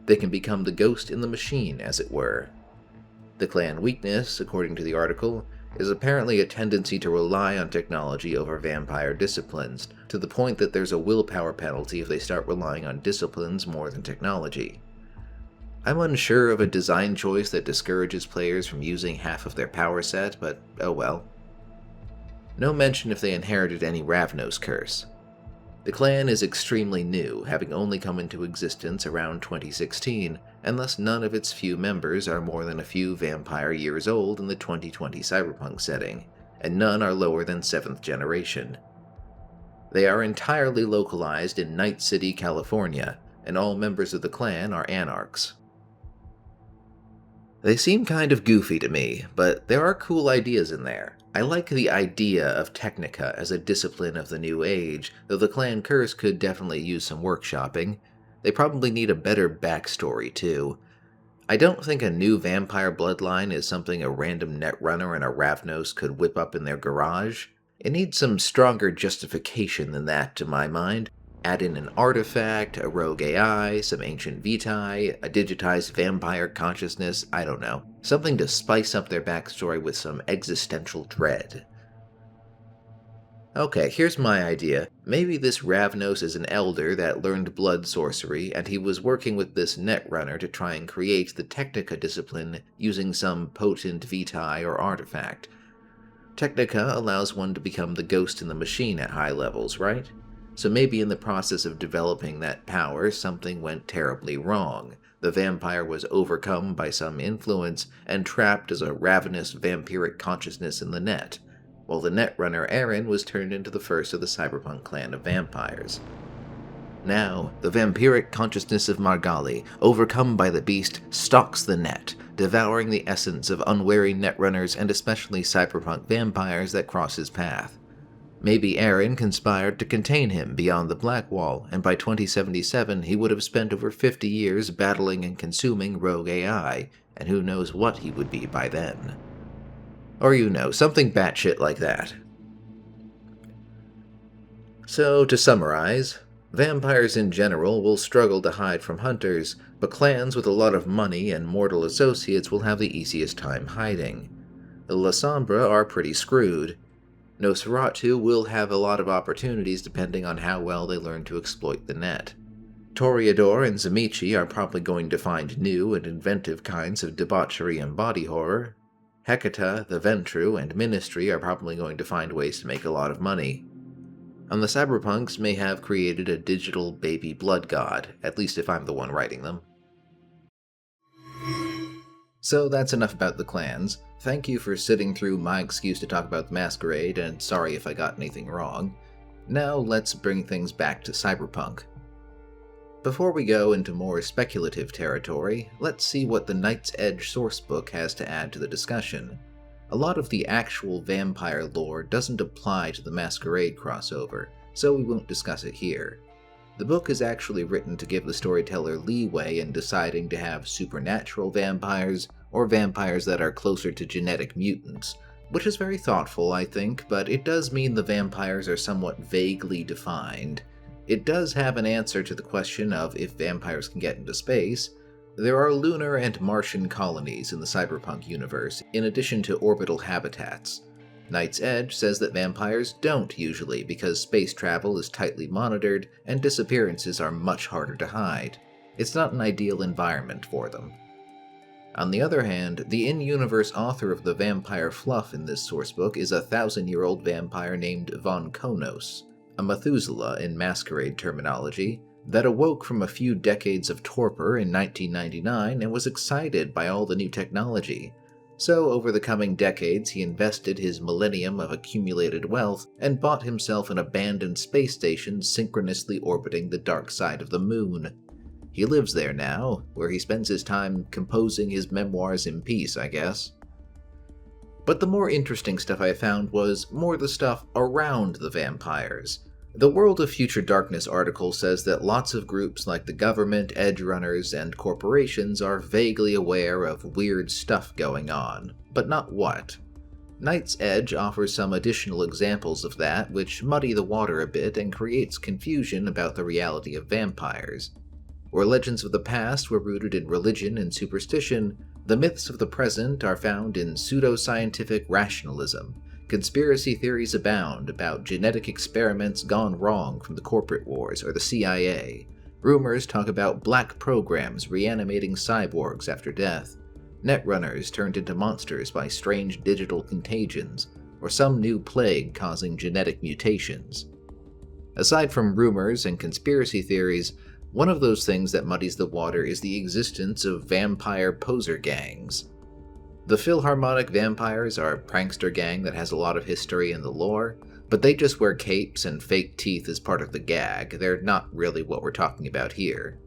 A: They can become the ghost in the machine, as it were. The clan weakness, according to the article, is apparently a tendency to rely on technology over vampire disciplines, to the point that there's a willpower penalty if they start relying on disciplines more than technology. I'm unsure of a design choice that discourages players from using half of their power set, but oh well. No mention if they inherited any Ravnos curse. The clan is extremely new, having only come into existence around 2016, and thus none of its few members are more than a few vampire years old in the 2020 Cyberpunk setting, and none are lower than 7th generation. They are entirely localized in Night City, California, and all members of the clan are Anarchs. They seem kind of goofy to me, but there are cool ideas in there. I like the idea of Technica as a discipline of the new age, though the clan curse could definitely use some workshopping. They probably need a better backstory, too. I don't think a new vampire bloodline is something a random netrunner and a Ravnos could whip up in their garage. It needs some stronger justification than that, to my mind. Add in an artifact, a rogue AI, some ancient vitae, a digitized vampire consciousness, I don't know. Something to spice up their backstory with some existential dread. Okay, here's my idea. Maybe this Ravnos is an elder that learned blood sorcery, and he was working with this netrunner to try and create the Technica discipline using some potent vitae or artifact. Technica allows one to become the ghost in the machine at high levels, right? So maybe in the process of developing that power, something went terribly wrong. The vampire was overcome by some influence and trapped as a ravenous vampiric consciousness in the net, while the netrunner Aaron was turned into the first of the Cyberpunk clan of vampires. Now, the vampiric consciousness of Margali, overcome by the beast, stalks the net, devouring the essence of unwary netrunners and especially cyberpunk vampires that cross his path. Maybe Aaron conspired to contain him beyond the Black Wall, and by 2077 he would have spent over 50 years battling and consuming rogue AI, and who knows what he would be by then. Or something batshit like that. So, to summarize, vampires in general will struggle to hide from hunters, but clans with a lot of money and mortal associates will have the easiest time hiding. The La Sombra are pretty screwed. Nosferatu will have a lot of opportunities depending on how well they learn to exploit the net. Toreador and Zamichi are probably going to find new and inventive kinds of debauchery and body horror. Hecata, the Ventru, and Ministry are probably going to find ways to make a lot of money. And the Cyberpunks may have created a digital baby blood god, at least if I'm the one writing them. So that's enough about the clans. Thank you for sitting through my excuse to talk about the Masquerade, and sorry if I got anything wrong. Now let's bring things back to Cyberpunk. Before we go into more speculative territory, let's see what the Night's Edge Sourcebook has to add to the discussion. A lot of the actual vampire lore doesn't apply to the Masquerade crossover, so we won't discuss it here. The book is actually written to give the storyteller leeway in deciding to have supernatural vampires or vampires that are closer to genetic mutants, which is very thoughtful, I think, but it does mean the vampires are somewhat vaguely defined. It does have an answer to the question of if vampires can get into space. There are lunar and Martian colonies in the Cyberpunk universe, in addition to orbital habitats. Night's Edge says that vampires don't usually because space travel is tightly monitored and disappearances are much harder to hide. It's not an ideal environment for them. On the other hand, the in-universe author of the vampire fluff in this sourcebook is a 1,000-year-old vampire named Von Konos, a Methuselah in Masquerade terminology, that awoke from a few decades of torpor in 1999 and was excited by all the new technology. So over the coming decades he invested his millennium of accumulated wealth and bought himself an abandoned space station synchronously orbiting the dark side of the moon. He lives there now, where he spends his time composing his memoirs in peace, I guess. But the more interesting stuff I found was more the stuff around the vampires. The World of Future Darkness article says that lots of groups like the government, edge runners, and corporations are vaguely aware of weird stuff going on, but not what. Night's Edge offers some additional examples of that, which muddy the water a bit and creates confusion about the reality of vampires. Where legends of the past were rooted in religion and superstition, the myths of the present are found in pseudoscientific rationalism. Conspiracy theories abound about genetic experiments gone wrong from the corporate wars or the CIA. Rumors talk about black programs reanimating cyborgs after death. Netrunners turned into monsters by strange digital contagions, or some new plague causing genetic mutations. Aside from rumors and conspiracy theories, one of those things that muddies the water is the existence of vampire poser gangs. The Philharmonic Vampires are a prankster gang that has a lot of history in the lore, but they just wear capes and fake teeth as part of the gag. They're not really what we're talking about here.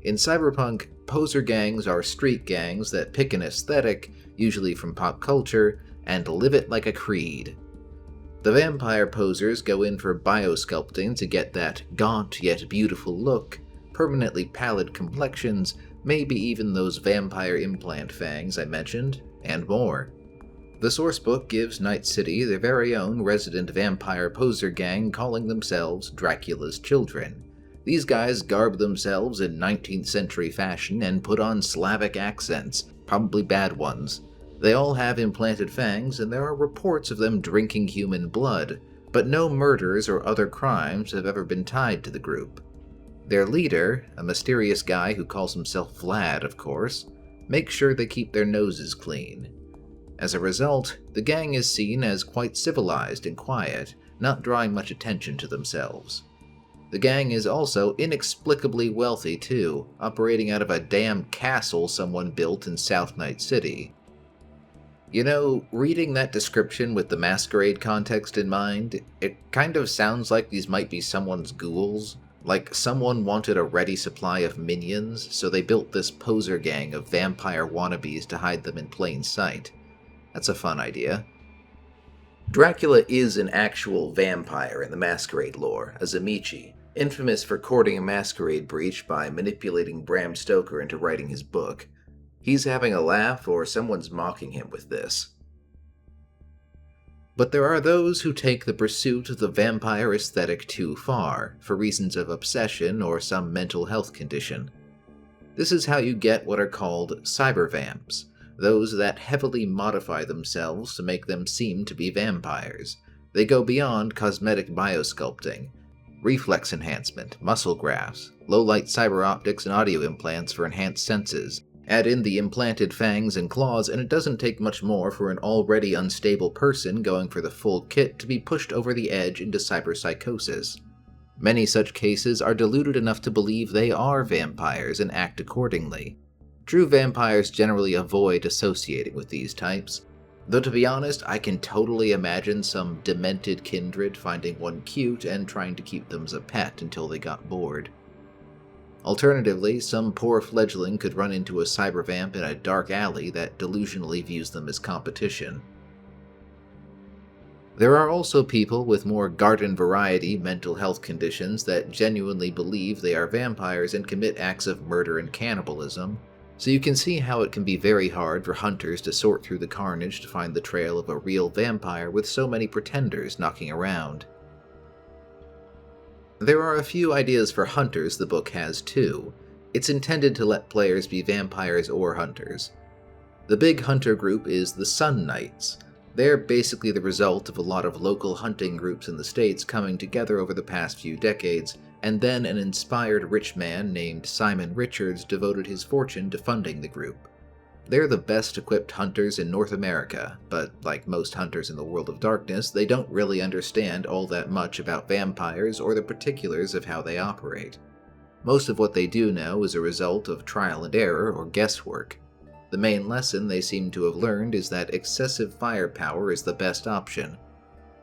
A: In Cyberpunk, poser gangs are street gangs that pick an aesthetic, usually from pop culture, and live it like a creed. The vampire posers go in for biosculpting to get that gaunt yet beautiful look, permanently pallid complexions, maybe even those vampire implant fangs I mentioned, and more. The Sourcebook gives Night City their very own resident vampire poser gang calling themselves Dracula's Children. These guys garb themselves in 19th century fashion and put on Slavic accents, probably bad ones. They all have implanted fangs, and there are reports of them drinking human blood, but no murders or other crimes have ever been tied to the group. Their leader, a mysterious guy who calls himself Vlad, of course, makes sure they keep their noses clean. As a result, the gang is seen as quite civilized and quiet, not drawing much attention to themselves. The gang is also inexplicably wealthy too, operating out of a damn castle someone built in South Night City. You know, reading that description with the Masquerade context in mind, it kind of sounds like these might be someone's ghouls. Like someone wanted a ready supply of minions, so they built this poser gang of vampire wannabes to hide them in plain sight. That's a fun idea. Dracula is an actual vampire in the Masquerade lore, a Zamichi, infamous for courting a Masquerade breach by manipulating Bram Stoker into writing his book. He's having a laugh, or someone's mocking him with this. But there are those who take the pursuit of the vampire aesthetic too far, for reasons of obsession or some mental health condition. This is how you get what are called CyberVamps, those that heavily modify themselves to make them seem to be vampires. They go beyond cosmetic biosculpting, reflex enhancement, muscle grafts, low-light cyber optics and audio implants for enhanced senses. Add in the implanted fangs and claws, and it doesn't take much more for an already unstable person going for the full kit to be pushed over the edge into cyberpsychosis. Many such cases are deluded enough to believe they are vampires and act accordingly. True vampires generally avoid associating with these types, though to be honest, I can totally imagine some demented kindred finding one cute and trying to keep them as a pet until they got bored. Alternatively, some poor fledgling could run into a cybervamp in a dark alley that delusionally views them as competition. There are also people with more garden variety mental health conditions that genuinely believe they are vampires and commit acts of murder and cannibalism, so you can see how it can be very hard for hunters to sort through the carnage to find the trail of a real vampire with so many pretenders knocking around. There are a few ideas for hunters the book has too. It's intended to let players be vampires or hunters. The big hunter group is the Sun Knights. They're basically the result of a lot of local hunting groups in the States coming together over the past few decades, and then an inspired rich man named Simon Richards devoted his fortune to funding the group. They're the best equipped hunters in North America, but like most hunters in the world of darkness, they don't really understand all that much about vampires or the particulars of how they operate. Most of what they do know is a result of trial and error or guesswork. The main lesson they seem to have learned is that excessive firepower is the best option.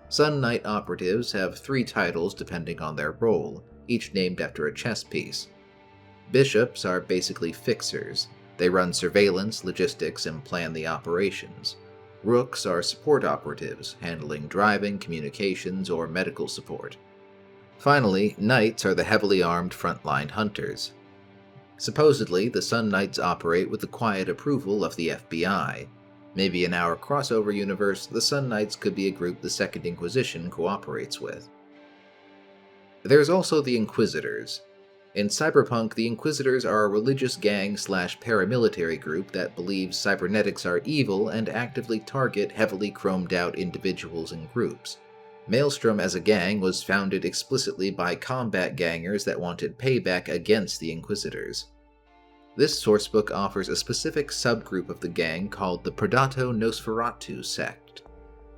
A: Sun Knight operatives have 3 titles depending on their role, each named after a chess piece. Bishops are basically fixers. They run surveillance, logistics, and plan the operations. Rooks are support operatives, handling driving, communications, or medical support. Finally, Knights are the heavily armed frontline hunters. Supposedly, the Sun Knights operate with the quiet approval of the FBI. Maybe in our crossover universe, the Sun Knights could be a group the Second Inquisition cooperates with. There's also the Inquisitors. In Cyberpunk, the Inquisitors are a religious gang/paramilitary group that believes cybernetics are evil and actively target heavily chromed-out individuals and groups. Maelstrom as a gang was founded explicitly by combat gangers that wanted payback against the Inquisitors. This sourcebook offers a specific subgroup of the gang called the Predato Nosferatu sect.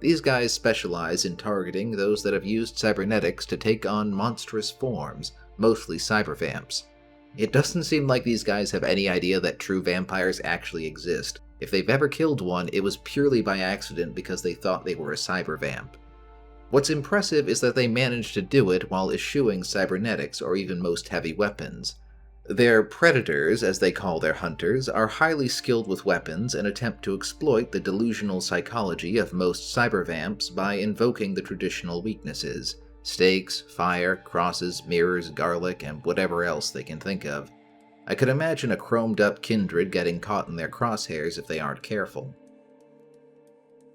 A: These guys specialize in targeting those that have used cybernetics to take on monstrous forms, mostly cybervamps. It doesn't seem like these guys have any idea that true vampires actually exist. If they've ever killed one, it was purely by accident because they thought they were a cybervamp. What's impressive is that they managed to do it while eschewing cybernetics or even most heavy weapons. Their predators, as they call their hunters, are highly skilled with weapons and attempt to exploit the delusional psychology of most CyberVamps by invoking the traditional weaknesses: stakes, fire, crosses, mirrors, garlic, and whatever else they can think of. I could imagine a chromed up Kindred getting caught in their crosshairs if they aren't careful.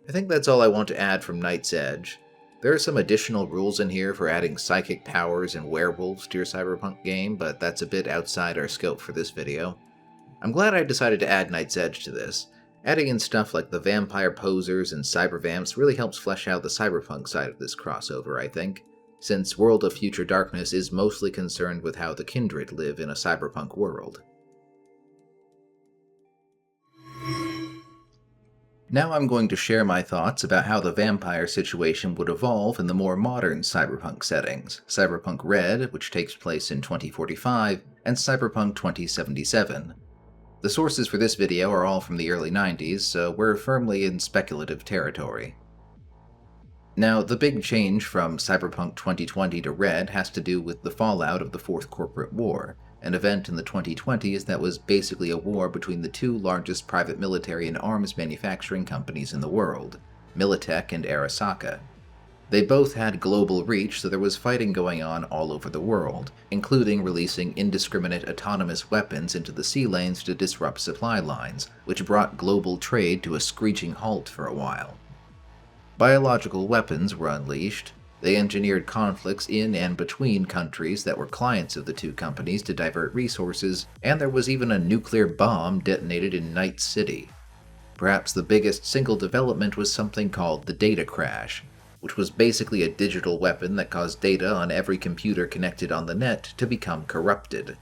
A: I think that's all I want to add from Night's Edge. There are some additional rules in here for adding psychic powers and werewolves to your Cyberpunk game, but that's a bit outside our scope for this video. I'm glad I decided to add Night's Edge to this. Adding in stuff like the vampire posers and cybervamps really helps flesh out the cyberpunk side of this crossover, I think, since World of Future Darkness is mostly concerned with how the Kindred live in a cyberpunk world. Now I'm going to share my thoughts about how the vampire situation would evolve in the more modern cyberpunk settings: Cyberpunk Red, which takes place in 2045, and Cyberpunk 2077. The sources for this video are all from the early 90s, so we're firmly in speculative territory. Now, the big change from Cyberpunk 2020 to Red has to do with the fallout of the Fourth Corporate War, an event in the 2020s that was basically a war between the two largest private military and arms manufacturing companies in the world, Militech and Arasaka. They both had global reach, so there was fighting going on all over the world, including releasing indiscriminate autonomous weapons into the sea lanes to disrupt supply lines, which brought global trade to a screeching halt for a while. Biological weapons were unleashed. They engineered conflicts in and between countries that were clients of the two companies to divert resources, and there was even a nuclear bomb detonated in Night City. Perhaps the biggest single development was something called the data crash, which was basically a digital weapon that caused data on every computer connected on the net to become corrupted.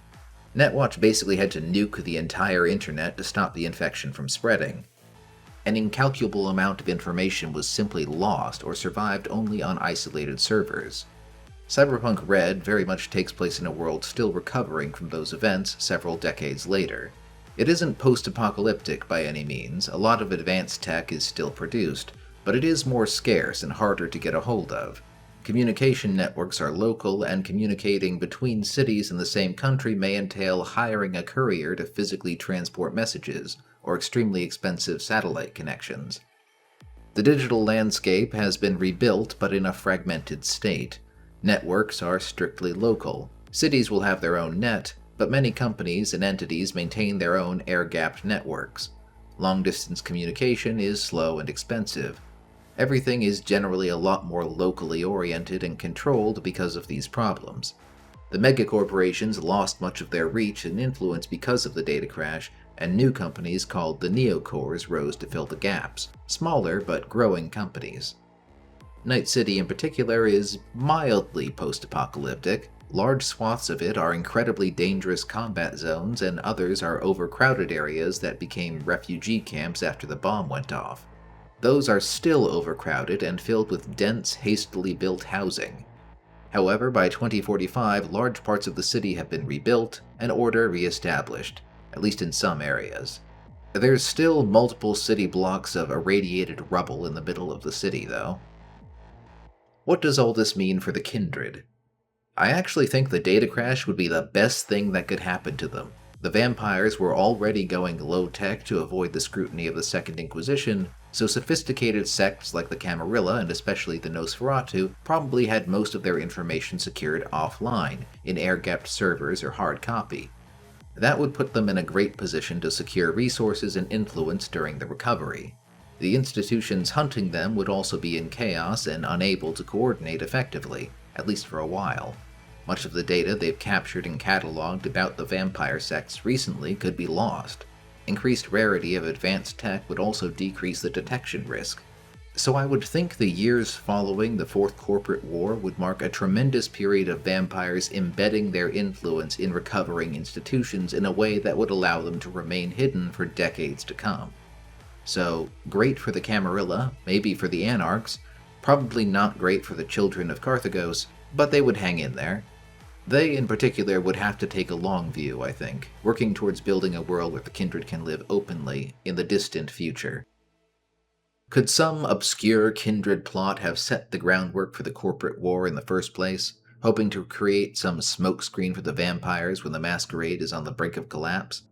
A: Netwatch basically had to nuke the entire internet to stop the infection from spreading. An incalculable amount of information was simply lost or survived only on isolated servers. Cyberpunk Red very much takes place in a world still recovering from those events several decades later. It isn't post-apocalyptic by any means. A lot of advanced tech is still produced, but it is more scarce and harder to get a hold of. Communication networks are local, and communicating between cities in the same country may entail hiring a courier to physically transport messages, or extremely expensive satellite connections. The digital landscape has been rebuilt, but in a fragmented state. Networks are strictly local. Cities will have their own net, but many companies and entities maintain their own air-gapped networks. Long-distance communication is slow and expensive. Everything is generally a lot more locally oriented and controlled because of these problems. The megacorporations lost much of their reach and influence because of the data crash, and new companies called the neocores rose to fill the gaps, smaller but growing companies. Night City in particular is mildly post-apocalyptic. Large swaths of it are incredibly dangerous combat zones, and others are overcrowded areas that became refugee camps after the bomb went off. Those are still overcrowded and filled with dense, hastily built housing. However, by 2045, large parts of the city have been rebuilt and order re-established, at least in some areas. There's still multiple city blocks of irradiated rubble in the middle of the city, though. What does all this mean for the Kindred? I actually think the data crash would be the best thing that could happen to them. The vampires were already going low-tech to avoid the scrutiny of the Second Inquisition, so sophisticated sects like the Camarilla, and especially the Nosferatu, probably had most of their information secured offline, in air-gapped servers or hard copy. That would put them in a great position to secure resources and influence during the recovery. The institutions hunting them would also be in chaos and unable to coordinate effectively, at least for a while. Much of the data they've captured and cataloged about the vampire sects recently could be lost. Increased rarity of advanced tech would also decrease the detection risk. So I would think the years following the Fourth Corporate War would mark a tremendous period of vampires embedding their influence in recovering institutions in a way that would allow them to remain hidden for decades to come. So, great for the Camarilla, maybe for the Anarchs, probably not great for the children of Carthagos, but they would hang in there. They, in particular, would have to take a long view, I think, working towards building a world where the Kindred can live openly in the distant future. Could some obscure Kindred plot have set the groundwork for the corporate war in the first place? hoping to create some smokescreen for the vampires when the Masquerade is on the brink of collapse.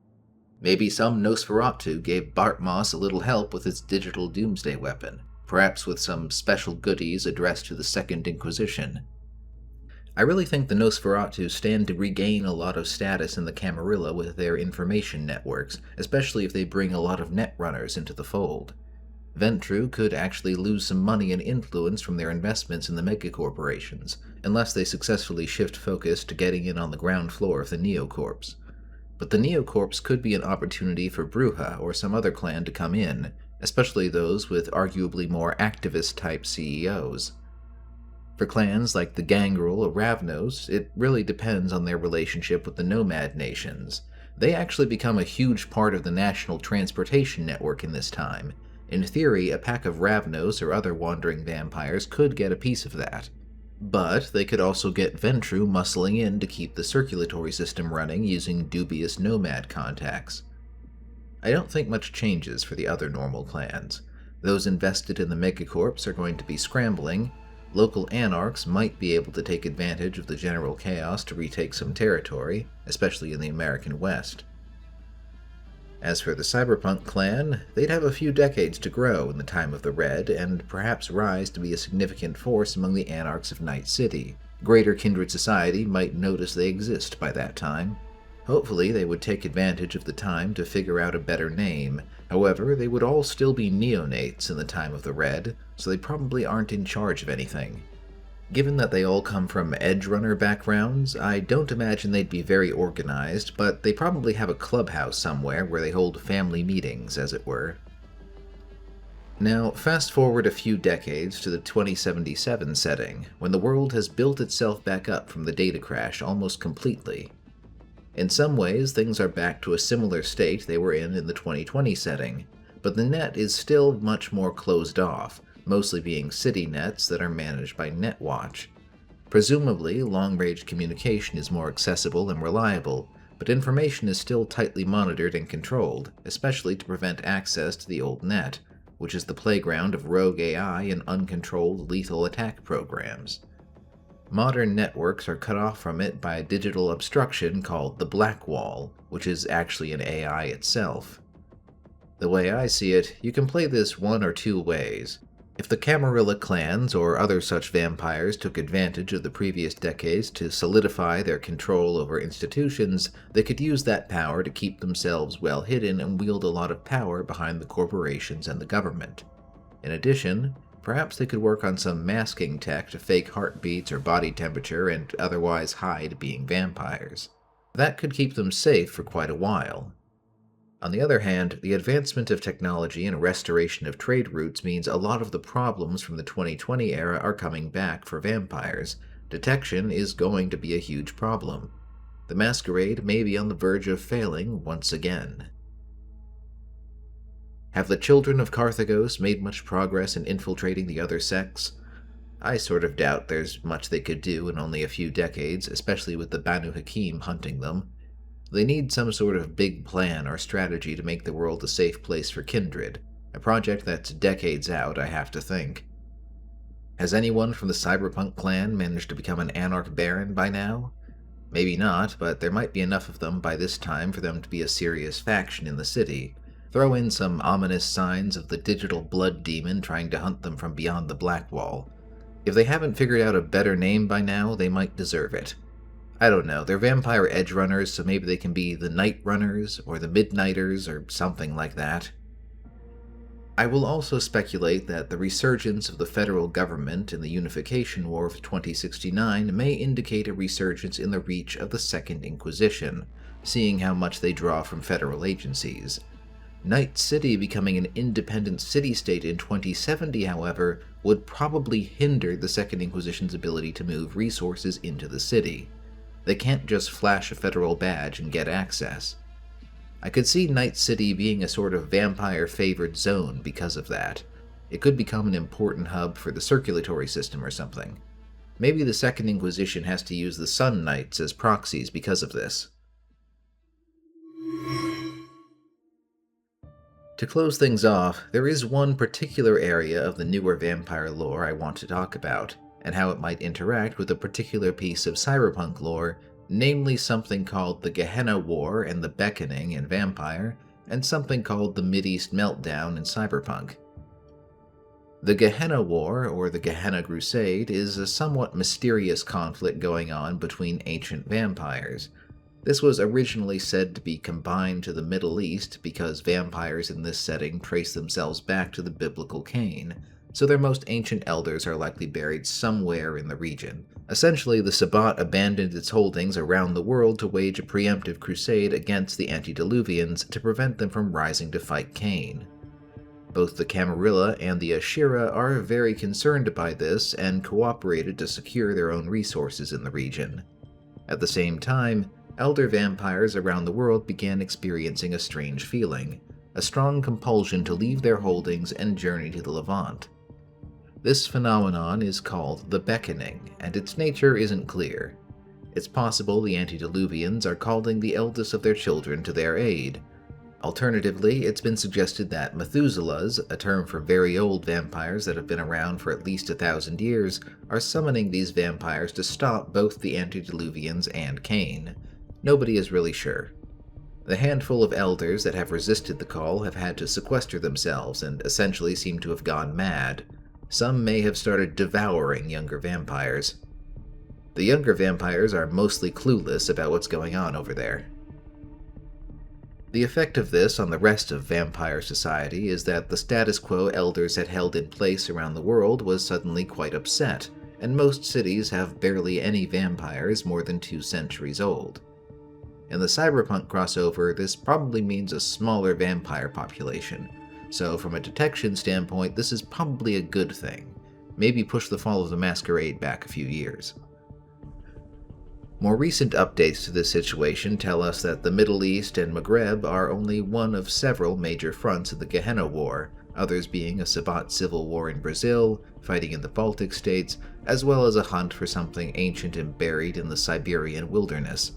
A: Maybe some Nosferatu gave Bartmoss a little help with his digital doomsday weapon, perhaps with some special goodies addressed to the Second Inquisition. I really think the Nosferatu stand to regain a lot of status in the Camarilla with their information networks, especially if they bring a lot of netrunners into the fold. Ventru could actually lose some money and influence from their investments in the megacorporations, unless they successfully shift focus to getting in on the ground floor of the Neocorps. But the Neocorps could be an opportunity for Bruja or some other clan to come in, especially those with arguably more activist-type CEOs. For clans like the Gangrel or Ravnos, it really depends on their relationship with the Nomad nations. They actually become a huge part of the national transportation network in this time. In theory, a pack of Ravnos or other wandering vampires could get a piece of that. But they could also get Ventru muscling in to keep the circulatory system running using dubious nomad contacts. I don't think much changes for the other normal clans. Those invested in the megacorps are going to be scrambling. Local Anarchs might be able to take advantage of the general chaos to retake some territory, especially in the American West. As for the Cyberpunk clan, they'd have a few decades to grow in the time of the Red, and perhaps rise to be a significant force among the Anarchs of Night City. Greater Kindred society might notice they exist by that time. Hopefully they would take advantage of the time to figure out a better name. However, they would all still be neonates in the time of the Red, so they probably aren't in charge of anything. Given that they all come from edgerunner backgrounds, I don't imagine they'd be very organized, but they probably have a clubhouse somewhere where they hold family meetings, as it were. Now, fast forward a few decades to the 2077 setting, when the world has built itself back up from the data crash almost completely. In some ways, things are back to a similar state they were in the 2020 setting, but the net is still much more closed off, mostly being city nets that are managed by Netwatch. Presumably, long-range communication is more accessible and reliable, but information is still tightly monitored and controlled, especially to prevent access to the old net, which is the playground of rogue AI and uncontrolled lethal attack programs. Modern networks are cut off from it by a digital obstruction called the Black Wall, which is actually an AI itself. The way I see it, you can play this one or two ways. If the Camarilla clans or other such vampires took advantage of the previous decades to solidify their control over institutions, they could use that power to keep themselves well hidden and wield a lot of power behind the corporations and the government. In addition, perhaps they could work on some masking tech to fake heartbeats or body temperature and otherwise hide being vampires. That could keep them safe for quite a while. On the other hand, the advancement of technology and restoration of trade routes means a lot of the problems from the 2020 era are coming back for vampires. Detection is going to be a huge problem. The Masquerade may be on the verge of failing once again. Have the children of Carthagos made much progress in infiltrating the other sects? I sort of doubt there's much they could do in only a few decades, especially with the Banu Hakim hunting them. They need some sort of big plan or strategy to make the world a safe place for Kindred, a project that's decades out, I have to think. Has anyone from the Cyberpunk clan managed to become an Anarch Baron by now? Maybe not, but there might be enough of them by this time for them to be a serious faction in the city. Throw in some ominous signs of the digital blood demon trying to hunt them from beyond the Black Wall. If they haven't figured out a better name by now, they might deserve it. I don't know, they're vampire edge runners, so maybe they can be the Night Runners, or the Midnighters, or something like that. I will also speculate that the resurgence of the federal government in the Unification War of 2069 may indicate a resurgence in the reach of the Second Inquisition, seeing how much they draw from federal agencies. Night City becoming an independent city-state in 2070, however, would probably hinder the Second Inquisition's ability to move resources into the city. They can't just flash a federal badge and get access. I could see Night City being a sort of vampire-favored zone because of that. It could become an important hub for the circulatory system or something. Maybe the Second Inquisition has to use the Sun Knights as proxies because of this. To close things off, there is one particular area of the newer vampire lore I want to talk about, and how it might interact with a particular piece of cyberpunk lore, namely something called the Gehenna War and the Beckoning in Vampire, and something called the Mideast Meltdown in Cyberpunk. The Gehenna War, or the Gehenna Crusade, is a somewhat mysterious conflict going on between ancient vampires. This was originally said to be combined to the Middle East because vampires in this setting trace themselves back to the biblical Cain, so their most ancient elders are likely buried somewhere in the region. Essentially, the Sabbat abandoned its holdings around the world to wage a preemptive crusade against the antediluvians to prevent them from rising to fight Cain. Both the Camarilla and the Ashira are very concerned by this and cooperated to secure their own resources in the region. At the same time, elder vampires around the world began experiencing a strange feeling, a strong compulsion to leave their holdings and journey to the Levant. This phenomenon is called the Beckoning, and its nature isn't clear. It's possible the antediluvians are calling the eldest of their children to their aid. Alternatively, it's been suggested that Methuselahs, a term for very old vampires that have been around for at least 1,000 years, are summoning these vampires to stop both the antediluvians and Cain. Nobody is really sure. The handful of elders that have resisted the call have had to sequester themselves and essentially seem to have gone mad. Some may have started devouring younger vampires. The younger vampires are mostly clueless about what's going on over there. The effect of this on the rest of vampire society is that the status quo elders had held in place around the world was suddenly quite upset, and most cities have barely any vampires more than 2 centuries old. In the Cyberpunk crossover, this probably means a smaller vampire population, so from a detection standpoint, this is probably a good thing. Maybe push the fall of the Masquerade back a few years. More recent updates to this situation tell us that the Middle East and Maghreb are only one of several major fronts of the Gehenna War, others being a Sabbat civil war in Brazil, fighting in the Baltic states, as well as a hunt for something ancient and buried in the Siberian wilderness.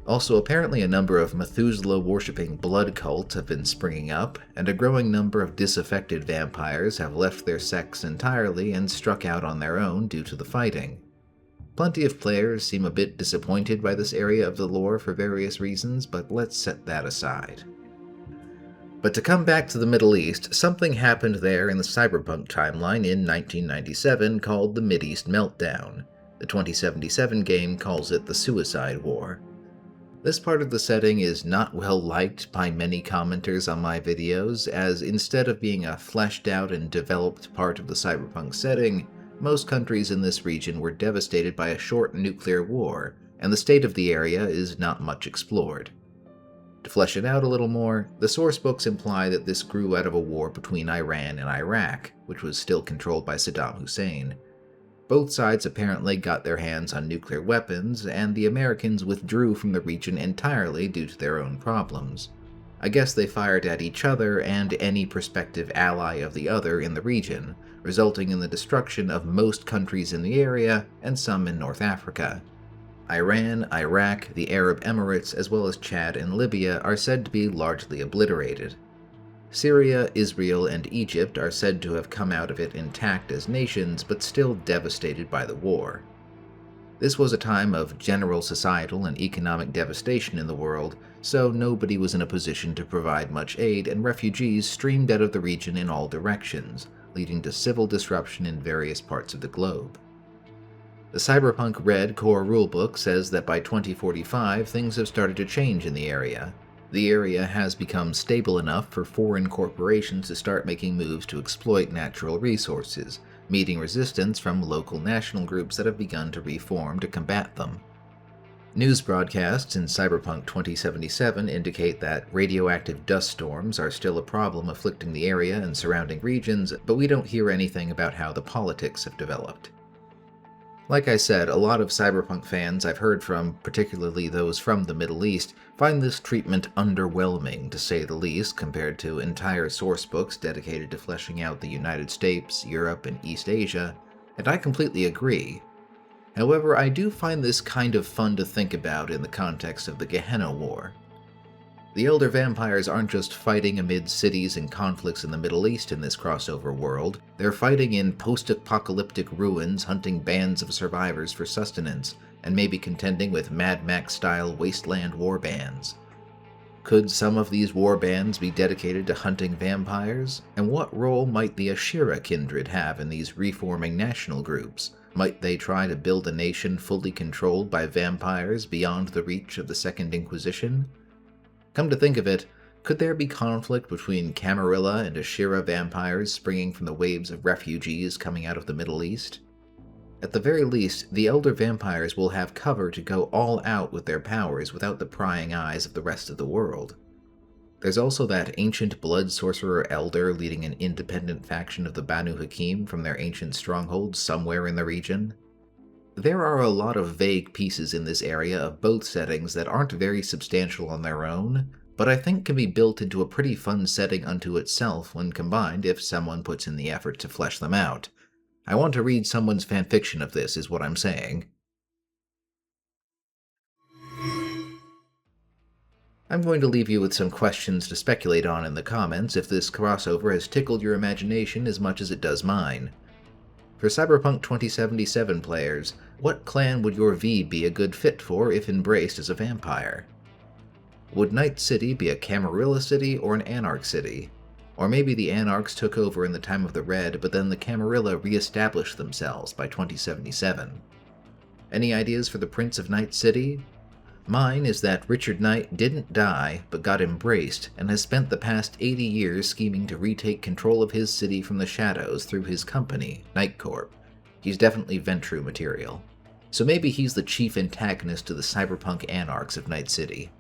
A: Also, apparently a number of Methuselah-worshipping blood cults have been springing up, and a growing number of disaffected vampires have left their sects entirely and struck out on their own due to the fighting. Plenty of players seem a bit disappointed by this area of the lore for various reasons, but let's set that aside. But to come back to the Middle East, something happened there in the Cyberpunk timeline in 1997 called the Mideast Meltdown. The 2077 game calls it the Suicide War. This part of the setting is not well liked by many commenters on my videos, as instead of being a fleshed out and developed part of the cyberpunk setting, most countries in this region were devastated by a short nuclear war, and the state of the area is not much explored. To flesh it out a little more, the sourcebooks imply that this grew out of a war between Iran and Iraq, which was still controlled by Saddam Hussein. Both sides apparently got their hands on nuclear weapons, and the Americans withdrew from the region entirely due to their own problems. I guess they fired at each other and any prospective ally of the other in the region, resulting in the destruction of most countries in the area and some in North Africa. Iran, Iraq, the Arab Emirates, as well as Chad and Libya are said to be largely obliterated. Syria, Israel, and Egypt are said to have come out of it intact as nations, but still devastated by the war. This was a time of general societal and economic devastation in the world, so nobody was in a position to provide much aid, and refugees streamed out of the region in all directions, leading to civil disruption in various parts of the globe. The Cyberpunk Red core rulebook says that by 2045 things have started to change in the area. The area has become stable enough for foreign corporations to start making moves to exploit natural resources, meeting resistance from local national groups that have begun to reform to combat them. News broadcasts in Cyberpunk 2077 indicate that radioactive dust storms are still a problem afflicting the area and surrounding regions, but we don't hear anything about how the politics have developed. Like I said, a lot of Cyberpunk fans I've heard from, particularly those from the Middle East, find this treatment underwhelming, to say the least, compared to entire sourcebooks dedicated to fleshing out the United States, Europe, and East Asia, and I completely agree. However, I do find this kind of fun to think about in the context of the Gehenna War. The elder vampires aren't just fighting amid cities and conflicts in the Middle East in this crossover world, they're fighting in post-apocalyptic ruins, hunting bands of survivors for sustenance, and maybe contending with Mad Max-style wasteland war bands. Could some of these war bands be dedicated to hunting vampires? And what role might the Ashira Kindred have in these reforming national groups? Might they try to build a nation fully controlled by vampires beyond the reach of the Second Inquisition? Come to think of it, could there be conflict between Camarilla and Ashira vampires springing from the waves of refugees coming out of the Middle East? At the very least, the elder vampires will have cover to go all out with their powers without the prying eyes of the rest of the world. There's also that ancient blood sorcerer elder leading an independent faction of the Banu Hakim from their ancient stronghold somewhere in the region. There are a lot of vague pieces in this area of both settings that aren't very substantial on their own, but I think can be built into a pretty fun setting unto itself when combined if someone puts in the effort to flesh them out. I want to read someone's fanfiction of this, is what I'm saying. I'm going to leave you with some questions to speculate on in the comments if this crossover has tickled your imagination as much as it does mine. For Cyberpunk 2077 players, what clan would your V be a good fit for if embraced as a vampire? Would Night City be a Camarilla city or an Anarch city? Or maybe the Anarchs took over in the time of the Red, but then the Camarilla re-established themselves by 2077. Any ideas for the Prince of Night City? Mine is that Richard Knight didn't die, but got embraced, and has spent the past 80 years scheming to retake control of his city from the shadows through his company, Night Corp. He's definitely Ventru material. So maybe he's the chief antagonist to the cyberpunk anarchs of Night City.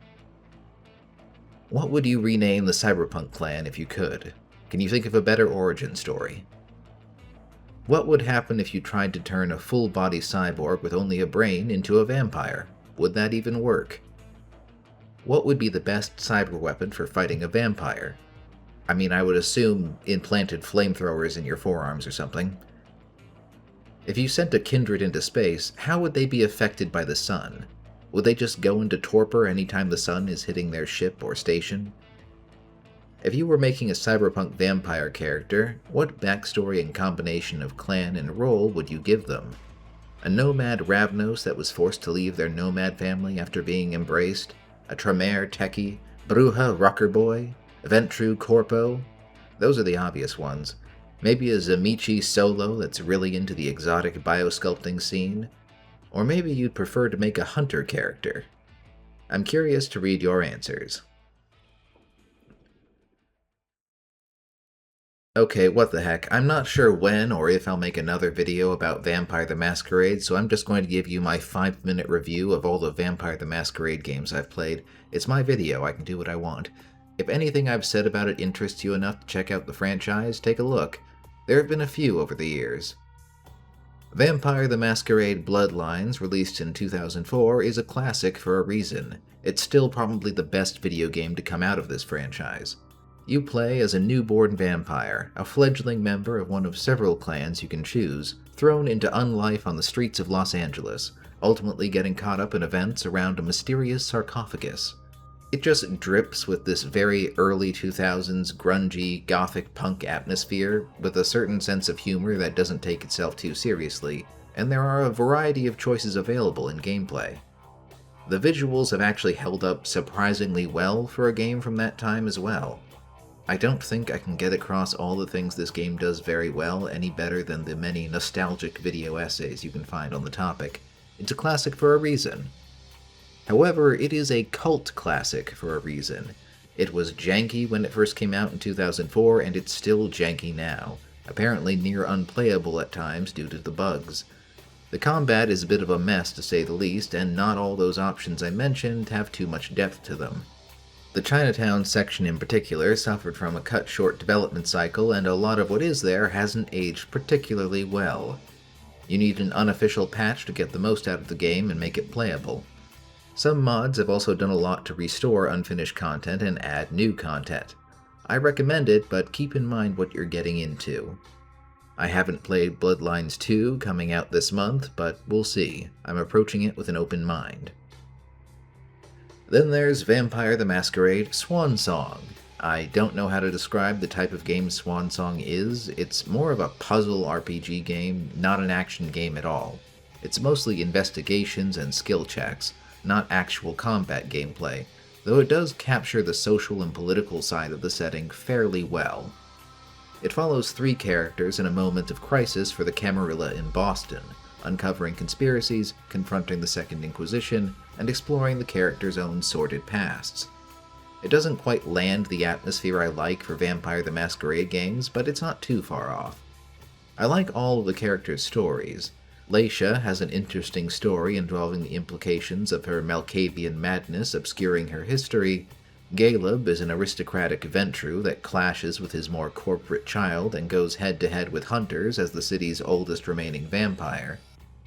A: What would you rename the Cyberpunk clan if you could? Can you think of a better origin story? What would happen if you tried to turn a full-body cyborg with only a brain into a vampire? Would that even work? What would be the best cyber weapon for fighting a vampire? I mean, I would assume implanted flamethrowers in your forearms or something. If you sent a kindred into space, how would they be affected by the sun? Would they just go into torpor anytime the sun is hitting their ship or station? If you were making a cyberpunk vampire character, what backstory and combination of clan and role would you give them? A nomad Ravnos that was forced to leave their nomad family after being embraced? A Tremere techie? Bruja rocker boy? Ventru corpo? Those are the obvious ones. Maybe a Zamichi solo that's really into the exotic biosculpting scene? Or maybe you'd prefer to make a hunter character? I'm curious to read your answers. Okay, what the heck, I'm not sure when or if I'll make another video about Vampire the Masquerade, so I'm just going to give you my 5-minute review of all the Vampire the Masquerade games I've played. It's my video, I can do what I want. If anything I've said about it interests you enough to check out the franchise, take a look. There have been a few over the years. Vampire the Masquerade Bloodlines, released in 2004, is a classic for a reason. It's still probably the best video game to come out of this franchise. You play as a newborn vampire, a fledgling member of one of several clans you can choose, thrown into unlife on the streets of Los Angeles, ultimately getting caught up in events around a mysterious sarcophagus. It just drips with this very early 2000s grungy, gothic punk atmosphere, with a certain sense of humor that doesn't take itself too seriously, and there are a variety of choices available in gameplay. The visuals have actually held up surprisingly well for a game from that time as well. I don't think I can get across all the things this game does very well any better than the many nostalgic video essays you can find on the topic. It's a classic for a reason. However, it is a cult classic for a reason. It was janky when it first came out in 2004, and it's still janky now, apparently near unplayable at times due to the bugs. The combat is a bit of a mess to say the least, and not all those options I mentioned have too much depth to them. The Chinatown section in particular suffered from a cut-short development cycle, and a lot of what is there hasn't aged particularly well. You need an unofficial patch to get the most out of the game and make it playable. Some mods have also done a lot to restore unfinished content and add new content. I recommend it, but keep in mind what you're getting into. I haven't played Bloodlines 2 coming out this month, but we'll see. I'm approaching it with an open mind. Then there's Vampire the Masquerade Swan Song. I don't know how to describe the type of game Swan Song is. It's more of a puzzle RPG game, not an action game at all. It's mostly investigations and skill checks, not actual combat gameplay, though it does capture the social and political side of the setting fairly well. It follows three characters in a moment of crisis for the Camarilla in Boston, uncovering conspiracies, confronting the Second Inquisition, and exploring the characters' own sordid pasts. It doesn't quite land the atmosphere I like for Vampire the Masquerade games, but it's not too far off. I like all of the characters' stories. Laisha has an interesting story involving the implications of her Malkavian madness obscuring her history. Galeb is an aristocratic Ventru that clashes with his more corporate child and goes head-to-head with Hunters as the city's oldest remaining vampire.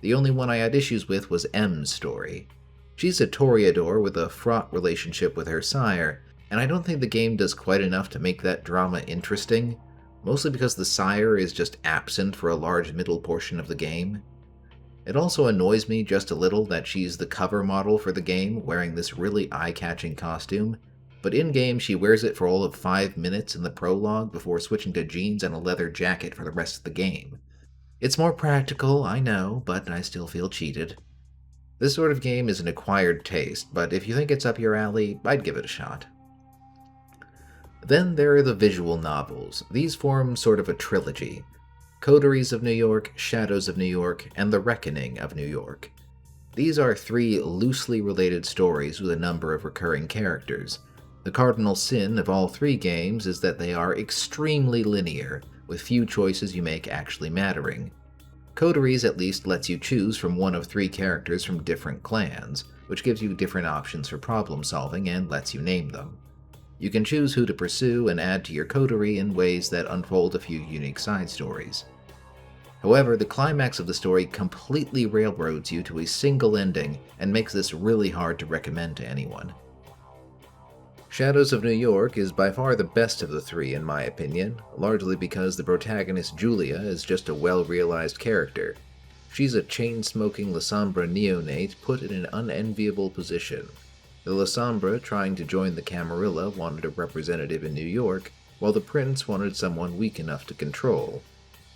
A: The only one I had issues with was M's story. She's a Toreador with a fraught relationship with her sire, and I don't think the game does quite enough to make that drama interesting, mostly because the sire is just absent for a large middle portion of the game. It also annoys me just a little that she's the cover model for the game, wearing this really eye-catching costume, but in-game she wears it for all of 5 minutes in the prologue before switching to jeans and a leather jacket for the rest of the game. It's more practical, I know, but I still feel cheated. This sort of game is an acquired taste, but if you think it's up your alley, I'd give it a shot. Then there are the visual novels. These form sort of a trilogy. Coteries of New York, Shadows of New York, and The Reckoning of New York. These are 3 loosely related stories with a number of recurring characters. The cardinal sin of all 3 games is that they are extremely linear, with few choices you make actually mattering. Coteries at least lets you choose from one of 3 characters from different clans, which gives you different options for problem solving and lets you name them. You can choose who to pursue and add to your coterie in ways that unfold a few unique side stories. However, the climax of the story completely railroads you to a single ending and makes this really hard to recommend to anyone. Shadows of New York is by far the best of the 3 in my opinion, largely because the protagonist Julia is just a well-realized character. She's a chain-smoking Lasombra neonate put in an unenviable position. The Lasombra trying to join the Camarilla wanted a representative in New York, while the prince wanted someone weak enough to control.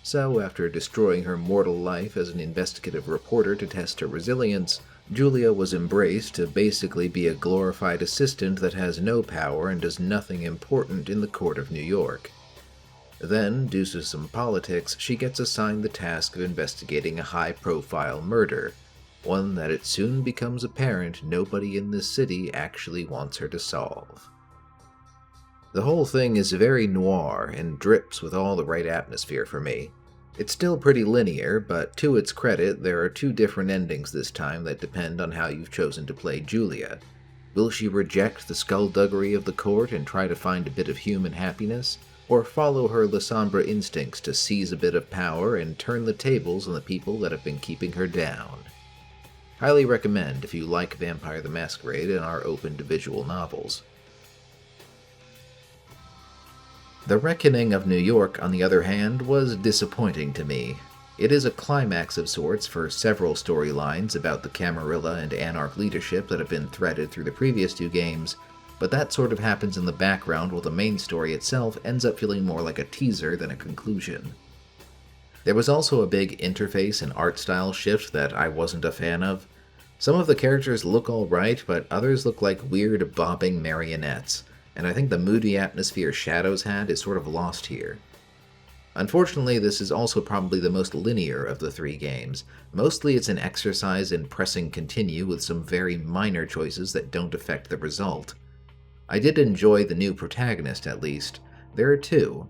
A: So, after destroying her mortal life as an investigative reporter to test her resilience, Julia was embraced to basically be a glorified assistant that has no power and does nothing important in the court of New York. Then, due to some politics, she gets assigned the task of investigating a high-profile murder, one that it soon becomes apparent nobody in this city actually wants her to solve. The whole thing is very noir and drips with all the right atmosphere for me. It's still pretty linear, but to its credit, there are 2 different endings this time that depend on how you've chosen to play Julia. Will she reject the skullduggery of the court and try to find a bit of human happiness, or follow her Lasombra instincts to seize a bit of power and turn the tables on the people that have been keeping her down? Highly recommend if you like Vampire the Masquerade and are open to visual novels. The Reckoning of New York, on the other hand, was disappointing to me. It is a climax of sorts for several storylines about the Camarilla and Anarch leadership that have been threaded through the previous 2 games, but that sort of happens in the background while the main story itself ends up feeling more like a teaser than a conclusion. There was also a big interface and art style shift that I wasn't a fan of. Some of the characters look alright, but others look like weird bobbing marionettes, and I think the moody atmosphere Shadows had is sort of lost here. Unfortunately, this is also probably the most linear of the 3 games. Mostly it's an exercise in pressing continue with some very minor choices that don't affect the result. I did enjoy the new protagonist, at least. There are 2.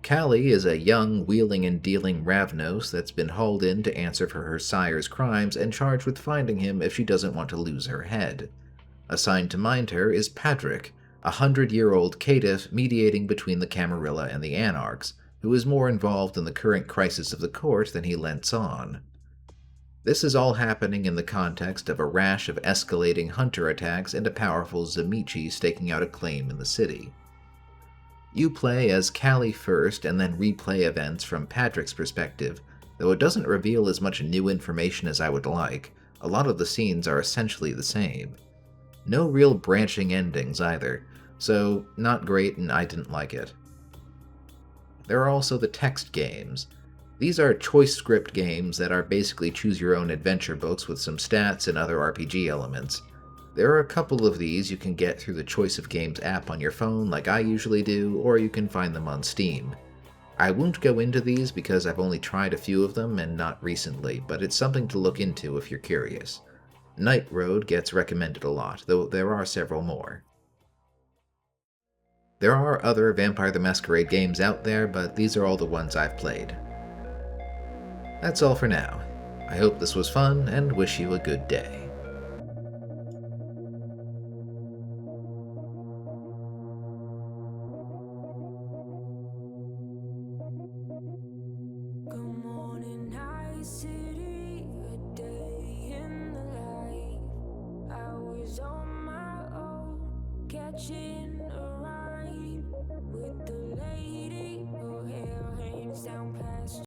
A: Callie is a young wheeling and dealing Ravnos that's been hauled in to answer for her sire's crimes and charged with finding him if she doesn't want to lose her head. Assigned to mind her is Patrick, a 100-year-old caitiff mediating between the Camarilla and the Anarchs, who is more involved in the current crisis of the court than he lets on. This is all happening in the context of a rash of escalating hunter attacks and a powerful Zamichi staking out a claim in the city. You play as Callie first and then replay events from Patrick's perspective, though it doesn't reveal as much new information as I would like. A lot of the scenes are essentially the same. No real branching endings either, so not great and I didn't like it. There are also the text games. These are choice script games that are basically choose-your-own adventure books with some stats and other RPG elements. There are a couple of these you can get through the Choice of Games app on your phone like I usually do, or you can find them on Steam. I won't go into these because I've only tried a few of them and not recently, but it's something to look into if you're curious. Night Road gets recommended a lot, though there are several more. There are other Vampire the Masquerade games out there, but these are all the ones I've played. That's all for now. I hope this was fun and wish you a good day.
B: On my own, catching a